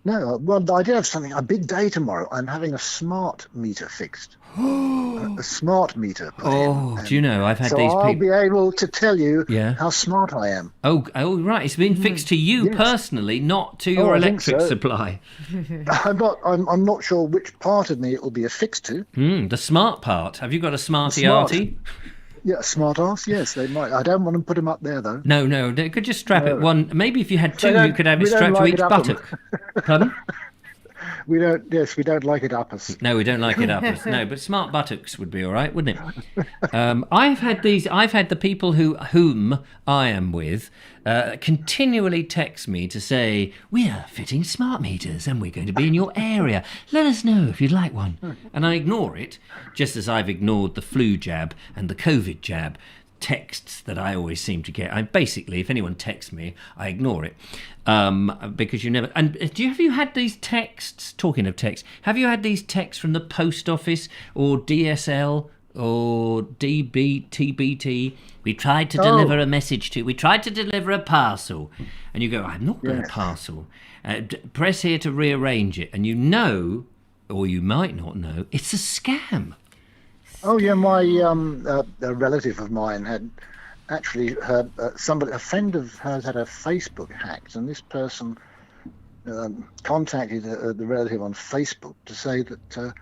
No, well, I did have a big day tomorrow. I'm having a smart meter fixed. A smart meter put in. Do you know, I've had so these I'll people... be able to tell you Yeah. how smart I am. Oh, right. It's been fixed to you Yes. personally, not to your I think electric so. supply. I'm not sure which part of me it will be affixed to. The smart part. Have you got a smarty Smart. arty? Yeah, smart ass. Yes, they might. I don't want to put them up there though. No. They could just strap it one. Maybe if you had two, don't- you could have it we don't strapped to like each it up 'em. buttock. Pardon? We don't. Yes, we don't like it up us. No, we don't like it up us. No, but smart buttocks would be all right, wouldn't it? I've had the people whom I am with continually text me to say, we are fitting smart meters and we're going to be in your area. Let us know if you'd like one. And I ignore it, just as I've ignored the flu jab and the COVID jab texts that I always seem to get. Basically, if anyone texts me, I ignore it because you never. And have you had these texts? Talking of texts, have you had these texts from the post office or DSL or TBT? We tried to deliver a message to. We tried to deliver a parcel, and you go, "I'm not got a parcel. Press here to rearrange it," and you know, or you might not know, it's a scam. Oh yeah, my a relative of mine had actually a friend of hers had her Facebook hacked, and this person contacted the relative on Facebook to say that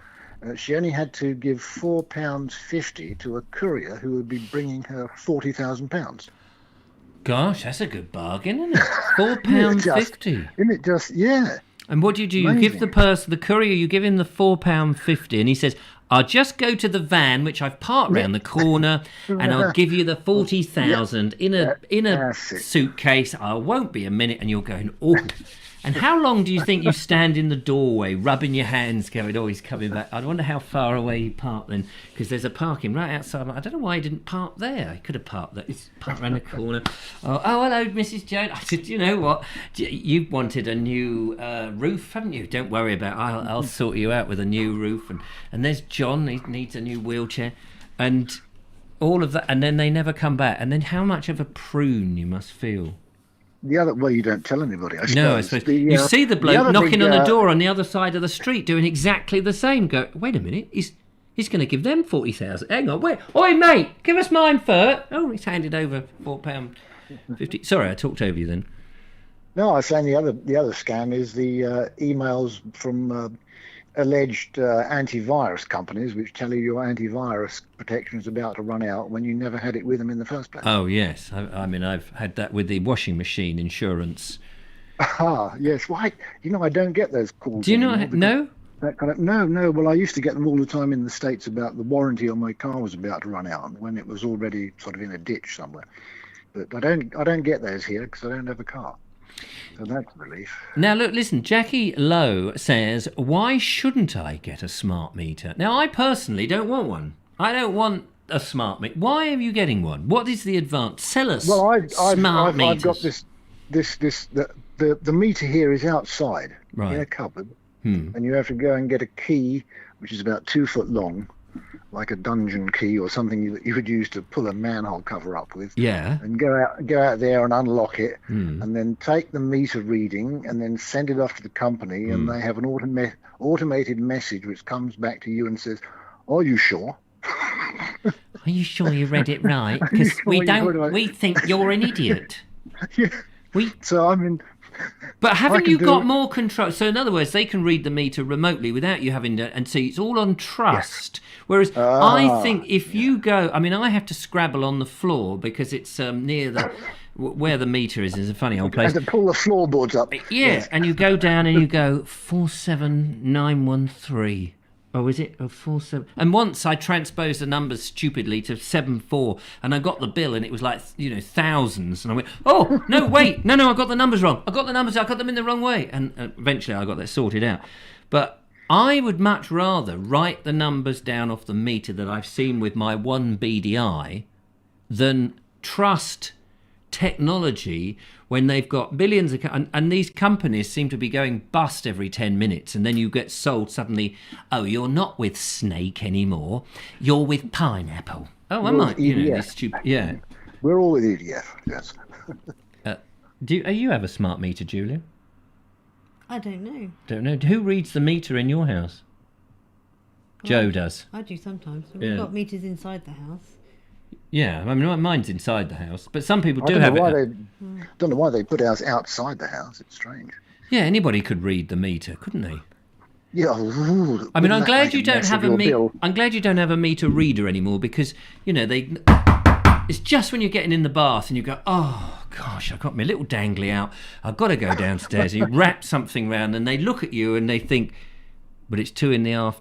she only had to give £4.50 to a courier who would be bringing her £40,000. Gosh, that's a good bargain, isn't it? £4.50. Isn't it just? Yeah. And what do? You give the courier, you give him the £4.50, and he says, "I'll just go to the van which I've parked round the corner, and I'll give you the 40,000 in a suitcase. I won't be a minute." And you're going, "Oh." And how long do you think you stand in the doorway, rubbing your hands, going, "Oh, he's coming back"? I wonder how far away he parked then, because there's a parking right outside. I don't know why he didn't park there. He could have parked there. He's parked around the corner. Oh, hello, Mrs. Jones. I said, "You know what? You wanted a new roof, haven't you? Don't worry about it. I'll sort you out with a new roof." And there's John. He needs a new wheelchair, and all of that. And then they never come back. And then how much of a prune you must feel. Well, you don't tell anybody, I suppose. No, I suppose. You see the bloke knocking on the door on the other side of the street doing exactly the same. Go, wait a minute, he's going to give them 40,000. Hang on, wait. Oi, mate, give us mine first. Oh, he's handed over £4.50. Sorry, I talked over you then. No, I was saying the other scam is the emails from alleged antivirus companies which tell you your antivirus protection is about to run out when you never had it with them in the first place. Oh yes, I mean I've had that with the washing machine insurance. Ah yes, why? I don't get those calls. Do you not? No. That kind of no. Well, I used to get them all the time in the States about the warranty on my car was about to run out when it was already sort of in a ditch somewhere. But I don't get those here because I don't have a car. So that's a relief. Now, look, listen, Jackie Lowe says, why shouldn't I get a smart meter? Now, I personally don't want one. I don't want a smart meter. Why are you getting one? What is the advantage? Sell us smart meters. I've got the meter here is outside in a cupboard. And you have to go and get a key, which is about 2 foot long, like a dungeon key or something that you would use to pull a manhole cover up with. Yeah. And go out there and unlock it, and then take the meter reading, and then send it off to the company, and they have an automated message which comes back to you and says, "Are you sure? Are you sure you read it right? Because we think you're an idiot." Yeah. So I mean. But haven't you got more control? So in other words, they can read the meter remotely without you having to, and see it's all on trust. Yes. Whereas I think if you go, I mean, I have to scrabble on the floor because it's near where the meter is a funny old place. And to pull the floorboards up. Yeah, yes. And you go down and you go 47913. Oh, is it? 47? And once I transposed the numbers stupidly to 74, and I got the bill, and it was like, thousands. And I went, oh, no, wait. No, I got the numbers wrong. I got them in the wrong way. And eventually I got that sorted out. But I would much rather write the numbers down off the meter that I've seen with my one beady eye than trust technology when they've got millions of and these companies seem to be going bust every 10 minutes, and then you get sold suddenly, oh, you're not with Snake anymore, you're with Pineapple. Oh, am I? This stupid. Yeah, we're all with EDF. Yes. Do you have a smart meter, Julia? I don't know. Don't know. Who reads the meter in your house? Joe does. I do sometimes. Yeah. We've got meters inside the house. Yeah, I mean, mine's inside the house, but some people I do don't have know why it. don't know why they put ours outside the house. It's strange. Yeah, anybody could read the meter, couldn't they? Yeah. I mean, I'm glad you don't have a meter. I'm glad you don't have a meter reader anymore because they. It's just when you're getting in the bath and you go, oh gosh, I've got my little dangly out. I've got to go downstairs. And you wrap something round, and they look at you and they think, but it's 2 PM,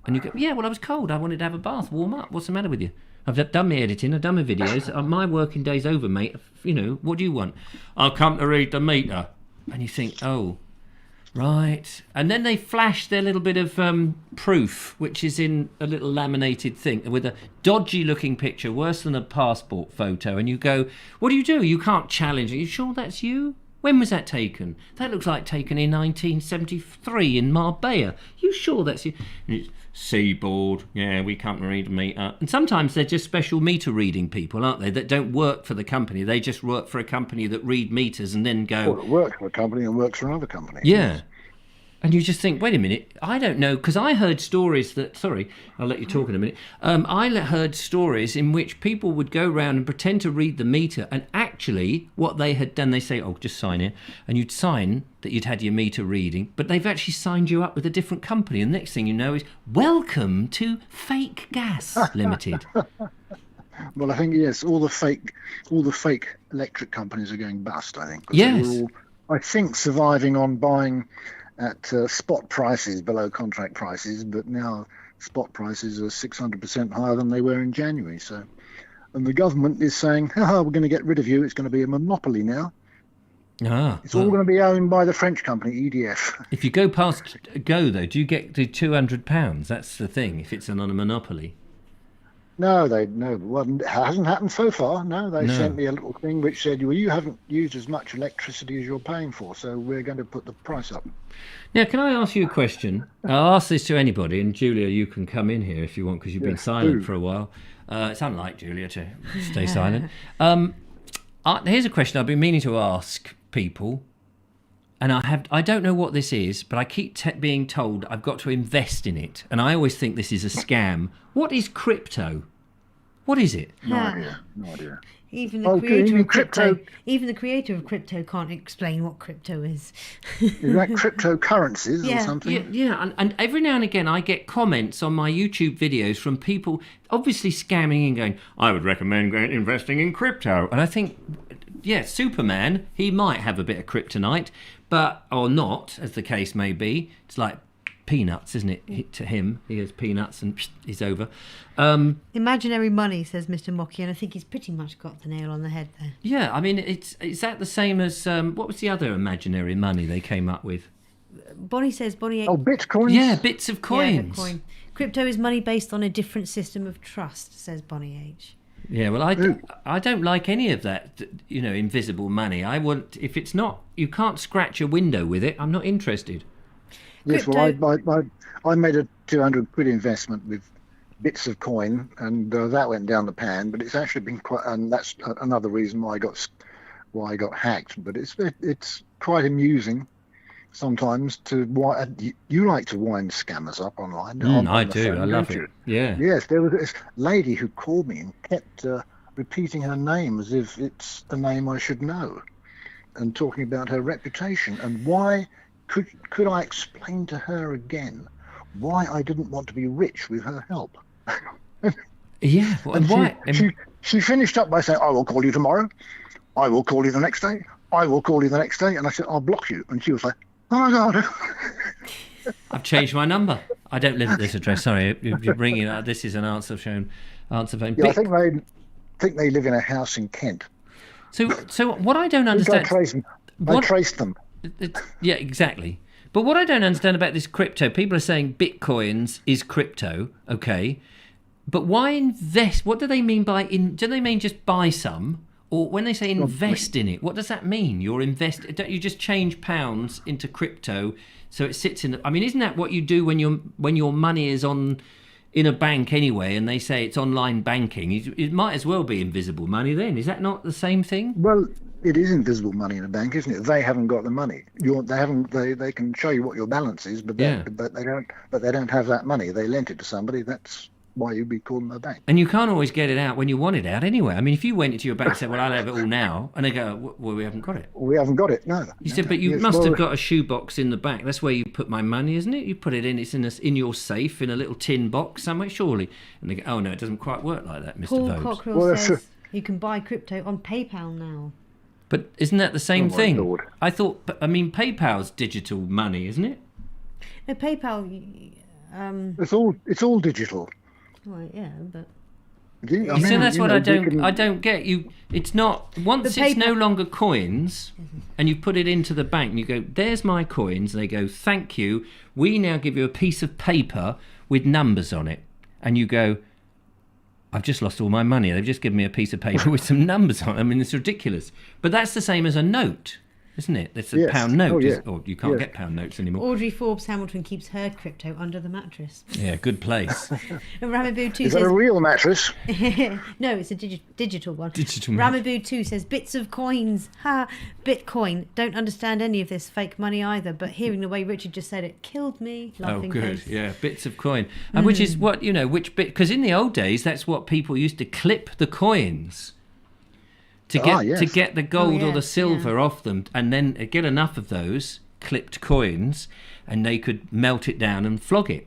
and you go, yeah, well, I was cold. I wanted to have a bath, warm up. What's the matter with you? I've done my editing. I've done my videos. My working day's over, mate. What do you want? I'll come to read the meter. And you think, oh. Right. And then they flash their little bit of proof, which is in a little laminated thing with a dodgy looking picture, worse than a passport photo. And you go, what do? You can't challenge it. Are you sure that's you? When was that taken? That looks like taken in 1973 in Marbella. You sure that's you? And it's Seaboard. Yeah, we can't read a meter. And sometimes they're just special meter reading people, aren't they? That don't work for the company. They just work for a company that read meters and then go... Well, it works for a company and works for another company. Yeah. And you just think, wait a minute, I don't know, because I heard stories that, sorry, I'll let you talk in a minute. I heard stories in which people would go around and pretend to read the meter, and actually what they had done, they say, oh, just sign here, and you'd sign that you'd had your meter reading, but they've actually signed you up with a different company, and the next thing you know is, welcome to Fake Gas Limited. Well, I think, yes, all the fake electric companies are going bust, I think. Yes. They're all, I think, surviving on buying at spot prices below contract prices, but now spot prices are 600% higher than they were in January. So, and the government is saying, we're going to get rid of you. It's going to be a monopoly now. It's all going to be owned by the French company, EDF. If you go past Go, though, do you get the £200? That's the thing, if it's on a monopoly. No, well, it hasn't happened so far. No, they sent me a little thing which said, well, you haven't used as much electricity as you're paying for, so we're going to put the price up. Now, can I ask you a question? I'll ask this to anybody, and Julia, you can come in here if you want, because you've been silent for a while. It's unlike Julia to stay silent. Here's a question I've been meaning to ask people, and I don't know what this is, but I keep being told I've got to invest in it, and I always think this is a scam. What is crypto? What is it? No idea. Even the creator of crypto, can't explain what crypto is. Is that cryptocurrencies or something? Yeah, and every now and again I get comments on my YouTube videos from people obviously scamming and going, I would recommend investing in crypto. And I think, Superman, he might have a bit of kryptonite, or not, as the case may be. It's like peanuts, isn't it? To him, he has peanuts and he's over. Imaginary money, says Mr. Mocky, and I think he's pretty much got the nail on the head there. Yeah, I mean, is that the same as what was the other imaginary money they came up with? Bonnie says, Bitcoins? Yeah, bits of coins. Yeah, crypto is money based on a different system of trust, says Bonnie H. Yeah, well, I don't like any of that, invisible money. I want, if it's not, you can't scratch a window with it, I'm not interested. Yes, well, I made a 200 quid investment with bits of coin, and that went down the pan. But it's actually been quite, and that's another reason why I got hacked. But it's quite amusing sometimes to. You like to wind scammers up online? I do. I love it. Yeah. Yes, there was this lady who called me and kept repeating her name as if it's a name I should know, and talking about her reputation and why. Could I explain to her again why I didn't want to be rich with her help? Yeah, and why? She finished up by saying, I will call you tomorrow. I will call you the next day. I will call you the next day. And I said, I'll block you. And she was like, oh my God. I've changed my number. I don't live at this address. Sorry, you're bringing up. This is an answer phone. Yeah, I think they live in a house in Kent. So what I don't understand. I traced them. Yeah, exactly. But what I don't understand about this crypto, people are saying Bitcoins is crypto, okay? But why invest? What do they mean by do they mean just buy some? Or when they say invest in it, what does that mean? Don't you just change pounds into crypto so it sits in? I mean, isn't that what you do when your money is in a bank anyway, and they say it's online banking? It might as well be invisible money then. Is that not the same thing? Well, It is invisible money in a bank, isn't it? They haven't got the money. They can show you what your balance is, but they don't have that money. They lent it to somebody. That's why you'd be calling them a bank. And you can't always get it out when you want it out anyway. I mean, if you went into your bank and said, well, I'll have it all now, and they go, well, we haven't got it. We haven't got it, no. You said, but you must have got a shoebox in the back. That's where you put my money, isn't it? You put it in, it's in your safe, in a little tin box somewhere, surely. And they go, oh, no, it doesn't quite work like that, Mr. Paul Vobes. Cockrell says you can buy crypto on PayPal now. But isn't that the same thing? Lord. I thought, PayPal's digital money, isn't it? No, PayPal... It's all digital. Well, yeah, but... You see, that's what I don't get. It's not... Once it's no longer coins, and you put it into the bank, and you go, there's my coins, and they go, thank you, we now give you a piece of paper with numbers on it. And you go, I've just lost all my money. They've just given me a piece of paper with some numbers on it. I mean, it's ridiculous. But that's the same as a note, isn't it? It's a pound note. Or you can't get pound notes anymore. Audrey Forbes Hamilton keeps her crypto under the mattress. Yeah, good place. And Ramaboo 2 Is says... that a real mattress? No, it's a digital one. Digital mattress. Ramaboo 2 says, bits of coins. Ha! Bitcoin. Don't understand any of this fake money either, but hearing the way Richard just said it killed me. Laughing good. face. Yeah, bits of coin. And which is what, which bit... Because in the old days, that's what people used to clip the coins to get the gold or the silver off them, and then get enough of those clipped coins, and they could melt it down and flog it.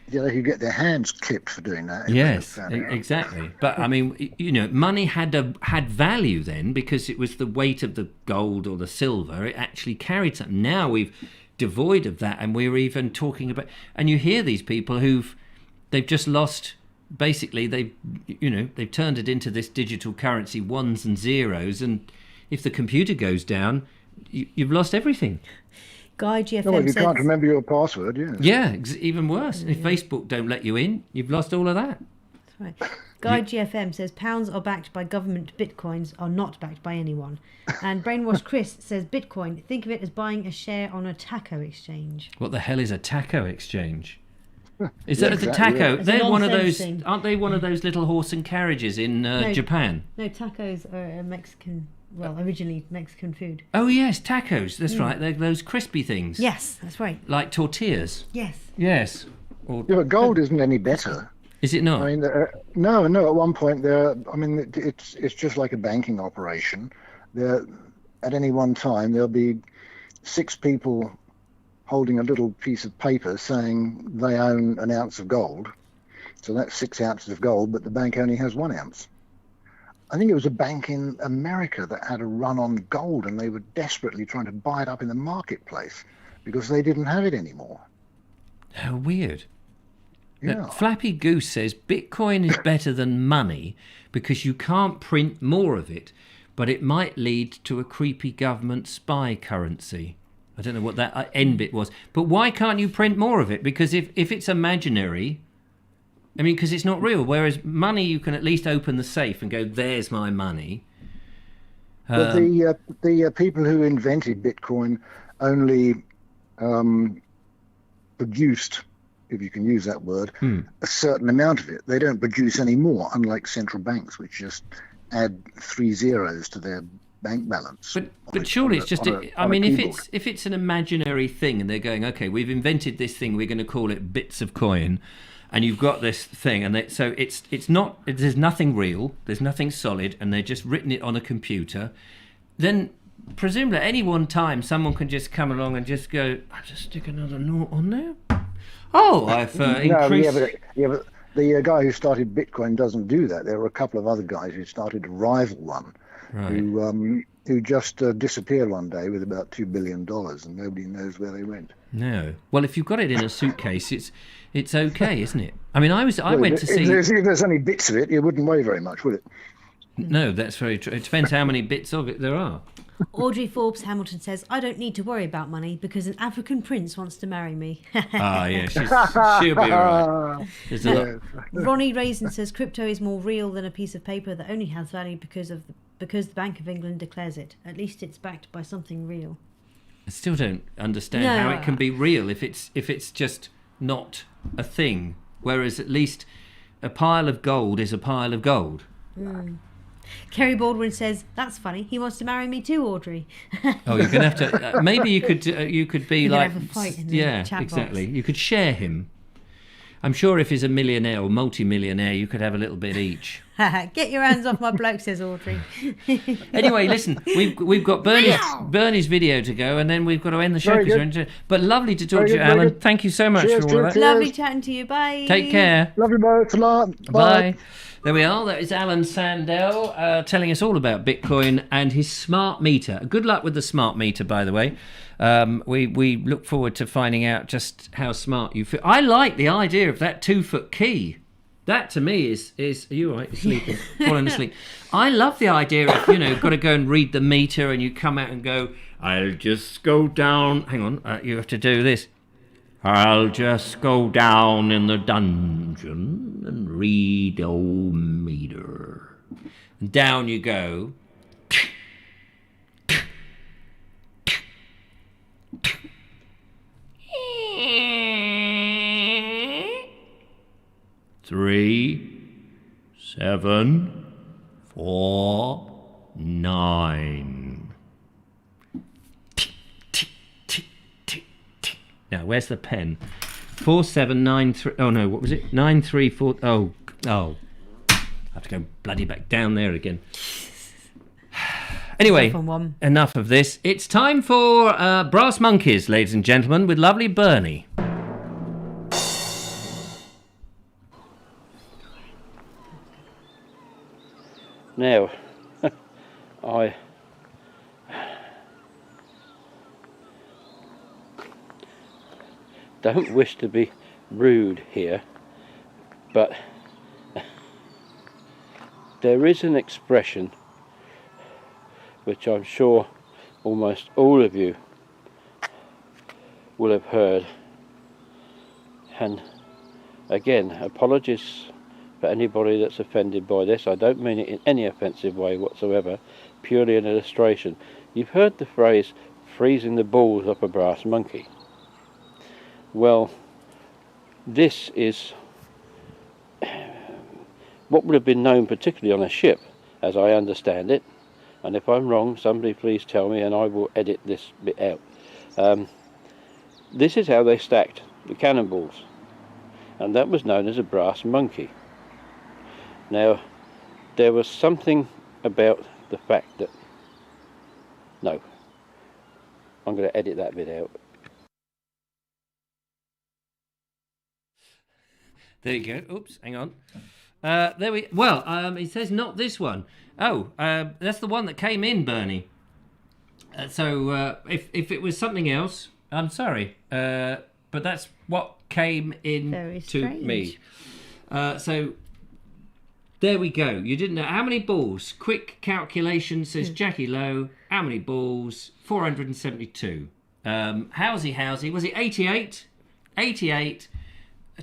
Yeah, they could get their hands clipped for doing that. Yes, exactly. But I mean, money had value then because it was the weight of the gold or the silver. It actually carried something. Now we've devoid of that, and we're even talking about. And you hear these people they've just lost. Basically, they've turned it into this digital currency, ones and zeros, and if the computer goes down, you've lost everything. Guy GFM no, you says, can't remember your password, even worse. If Facebook don't let you in, you've lost all of that. That's right. Guy GFM says pounds are backed by government, bitcoins are not backed by anyone. And Brainwash Chris says Bitcoin, think of it as buying a share on a taco exchange. What the hell is a taco exchange? Is that the exactly, taco? yeah. They're one of those. Thing. Aren't they one of those little horse and carriages in Japan? No, tacos are a Mexican. Well, originally Mexican food. Oh yes, tacos. That's right. They're those crispy things. Yes, that's right. Like tortillas. Yes. Yes. Yeah, but gold isn't any better. Is it not? I mean, no. At one point, it's just like a banking operation. At any one time, there'll be 6 people holding a little piece of paper saying they own an ounce of gold. So that's 6 ounces of gold, but the bank only has 1 ounce. I think it was a bank in America that had a run on gold, and they were desperately trying to buy it up in the marketplace because they didn't have it anymore. How weird. Yeah. Flappy Goose says Bitcoin is better than money because you can't print more of it, but it might lead to a creepy government spy currency. I don't know what that end bit was. But why can't you print more of it? Because if it's imaginary, I mean, because it's not real. Whereas money, you can at least open the safe and go, there's my money. But the people who invented Bitcoin only produced, if you can use that word, a certain amount of it. They don't produce any more, unlike central banks, which just add 3 zeros to their bank balance. But surely it's just if it's an imaginary thing and they're going, okay, we've invented this thing, we're going to call it bits of coin, and you've got this thing, and so it's not, there's nothing real, there's nothing solid, and they're just written it on a computer, then presumably at any one time someone can just come along and just go, I'll just stick another nought on there. Oh, I've increased. But the guy who started Bitcoin doesn't do that. There were a couple of other guys who started a rival one. Right. Who just disappeared one day with about $2 billion, and nobody knows where they went. No. Well, if you've got it in a suitcase, it's okay, isn't it? I mean, I went to see. If there's only bits of it, it wouldn't weigh very much, would it? No, that's very true. It depends how many bits of it there are. Audrey Forbes Hamilton says, I don't need to worry about money because an African prince wants to marry me. Yeah, she'll be all right. There's a lot. Ronnie Raisin says, crypto is more real than a piece of paper that only has value because the Bank of England declares it. At least it's backed by something real. I still don't understand how it can be real if it's just not a thing. Whereas at least a pile of gold is a pile of gold. Kerry Baldwin says, "That's funny. He wants to marry me too, Audrey." Oh, you're gonna have to. Maybe you could be You could like, have a fight in the yeah, chat exactly. box. You could share him. I'm sure if he's a millionaire or multi-millionaire, you could have a little bit each. Get your hands off my bloke, says Audrey. Anyway, listen, we've got Bernie's video to go, and then we've got to end the show. Very 'Cause good. we're into, but lovely to talk Very to you, good, very Alan. good. Thank you so much Cheers, for all of cheers, that. Lovely chatting to you. Bye. Take care. Love you both a lot. Bye. There we are. That is Alan Sandell telling us all about Bitcoin and his smart meter. Good luck with the smart meter, by the way. We look forward to finding out just how smart you feel. I like the idea of that 2-foot key. That to me is are you all right? You're sleeping, falling asleep. I love the idea of, got to go and read the meter and you come out and go, I'll just go down. Hang on, you have to do this. I'll just go down in the dungeon and read old meter. And down you go. Three, 7, 4, 9. Now, where's the pen? 4, 7, 9, 3. Oh no, what was it? 9, 3, 4. Oh. I have to go bloody back down there again. Anyway, enough of this. It's time for Brass Monkeys, ladies and gentlemen, with lovely Bernie. Now, I don't wish to be rude here, but there is an expression which I'm sure almost all of you will have heard, and again, apologies for anybody that's offended by this. I don't mean it in any offensive way whatsoever, purely an illustration. You've heard the phrase freezing the balls off a brass monkey. Well, this is what would have been known particularly on a ship, as I understand it, and if I'm wrong, somebody please tell me and I will edit this bit out. This is how they stacked the cannonballs, and that was known as a brass monkey. Now, there was something about the fact that... No, I'm going to edit that bit out. There you go. Oops, hang on. It says not this one. Oh, that's the one that came in, Bernie. So if it was something else, I'm sorry. But that's what came in to me. So there we go. You didn't know how many balls. Quick calculation, says Jackie Lowe. How many balls? 472. Housey. Was it 88? 88.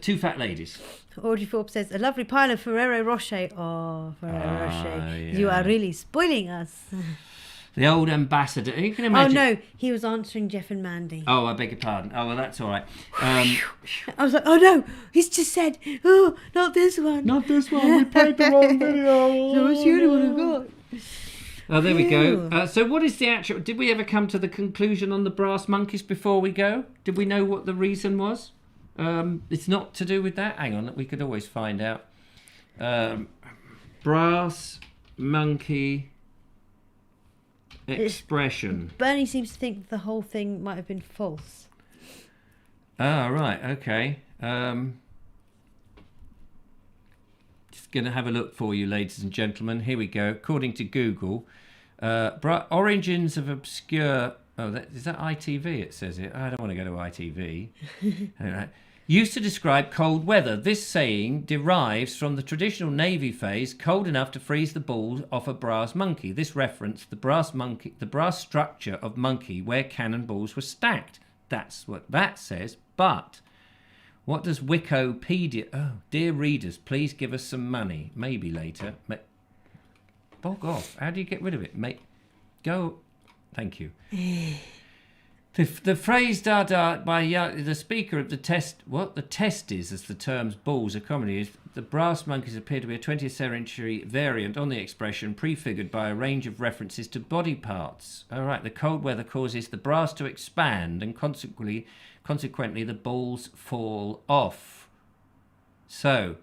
2 fat ladies. Audrey Forbes says, a lovely pile of Ferrero Rocher. Oh, Ferrero Rocher. Yeah. You are really spoiling us. The old ambassador. You can imagine. Oh, no. He was answering Jeff and Mandy. Oh, I beg your pardon. Oh, well, that's all right. I was like, oh, no. He's just said, oh, not this one. Not this one. We played the wrong video. So it's the only one I got. Oh, there we go. So what is the actual... Did we ever come to the conclusion on the brass monkeys before we go? Did we know what the reason was? It's not to do with that. Hang on, we could always find out. Brass monkey expression. Bernie seems to think the whole thing might have been false. Ah, right, okay. Just going to have a look for you, ladies and gentlemen. Here we go. According to Google, origins of obscure... Oh, is that ITV? It says it. I don't want to go to ITV. Right. Used to describe cold weather. This saying derives from the traditional Navy phrase, cold enough to freeze the balls off a brass monkey. This referenced the brass structure of monkey where cannonballs were stacked. That's what that says. But what does Wikipedia... Oh, dear readers, please give us some money. Maybe later. Bog off. How do you get rid of it? Go... Thank you. The phrase "da da" by the speaker of the test, what the test is, as the terms "balls" are commonly used. The brass monkeys appear to be a 20th century variant on the expression, prefigured by a range of references to body parts. All right, the cold weather causes the brass to expand, and consequently, the balls fall off. So,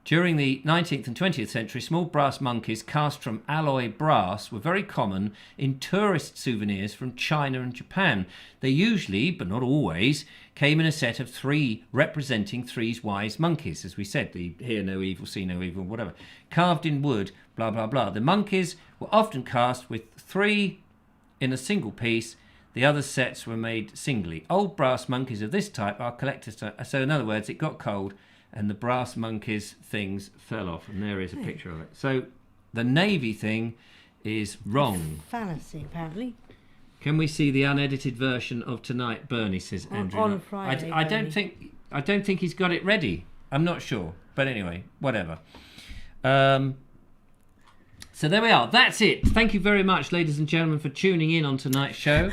during the 19th and 20th century, small brass monkeys cast from alloy brass were very common in tourist souvenirs from China and Japan. They usually, but not always, came in a set of 3 representing 3 wise monkeys, as we said, the hear no evil, see no evil, whatever, carved in wood, blah, blah, blah. The monkeys were often cast with 3 in a single piece. The other sets were made singly. Old brass monkeys of this type are collectors. So in other words, it got cold, and the brass monkeys things fell off, and there is a picture of it. So the navy thing is wrong. Fallacy, apparently. Can we see the unedited version of tonight, Bernie? Says Andrew. On Friday. I don't think he's got it ready. I'm not sure, but anyway, whatever. So there we are. That's it. Thank you very much, ladies and gentlemen, for tuning in on tonight's show.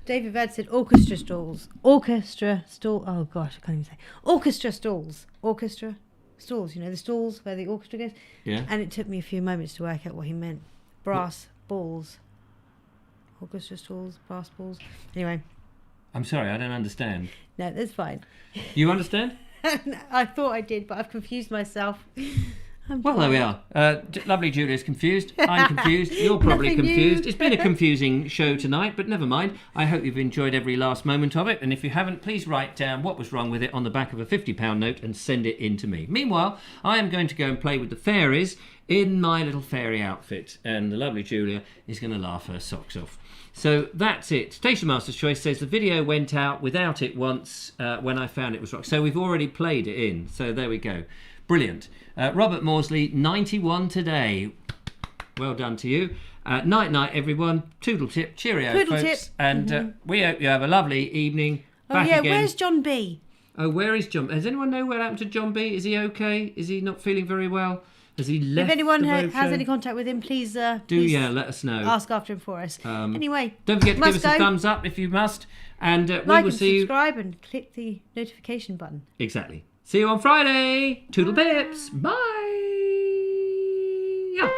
David Ved said orchestra stalls. Orchestra stall. Oh gosh, I can't even say. Orchestra stalls. Orchestra stalls. You know, the stalls where the orchestra goes. Yeah. And it took me a few moments to work out what he meant. Brass balls. Orchestra stalls, brass balls. Anyway. I'm sorry, I don't understand. No, that's fine. You understand? I thought I did, but I've confused myself. Well, there we are. Lovely Julia's confused. I'm confused. You're probably confused. It's been a confusing show tonight, but never mind. I hope you've enjoyed every last moment of it. And if you haven't, please write down what was wrong with it on the back of a £50 note and send it in to me. Meanwhile, I am going to go and play with the fairies in my little fairy outfit. And the lovely Julia is going to laugh her socks off. So that's it. Station Master's Choice says the video went out without it once when I found it was wrong. So we've already played it in. So there we go. Brilliant. Robert Morsley, 91 today. Well done to you. Night, everyone. Toodle tip. Cheerio, Toodle folks. tip. And we hope you have a lovely evening. Oh, Back yeah, again. where's John B? Oh, where is John? Does anyone know what happened to John B? Is he okay? Is he not feeling very well? Has he left? If anyone the has Vobes show? any contact with him, please let us know. ask after him for us. Anyway, don't forget to give must us a go. thumbs up if you must. And we Like will and see you. subscribe and click the notification button. Exactly. See you on Friday. Toodle pips. Bye. Yeah.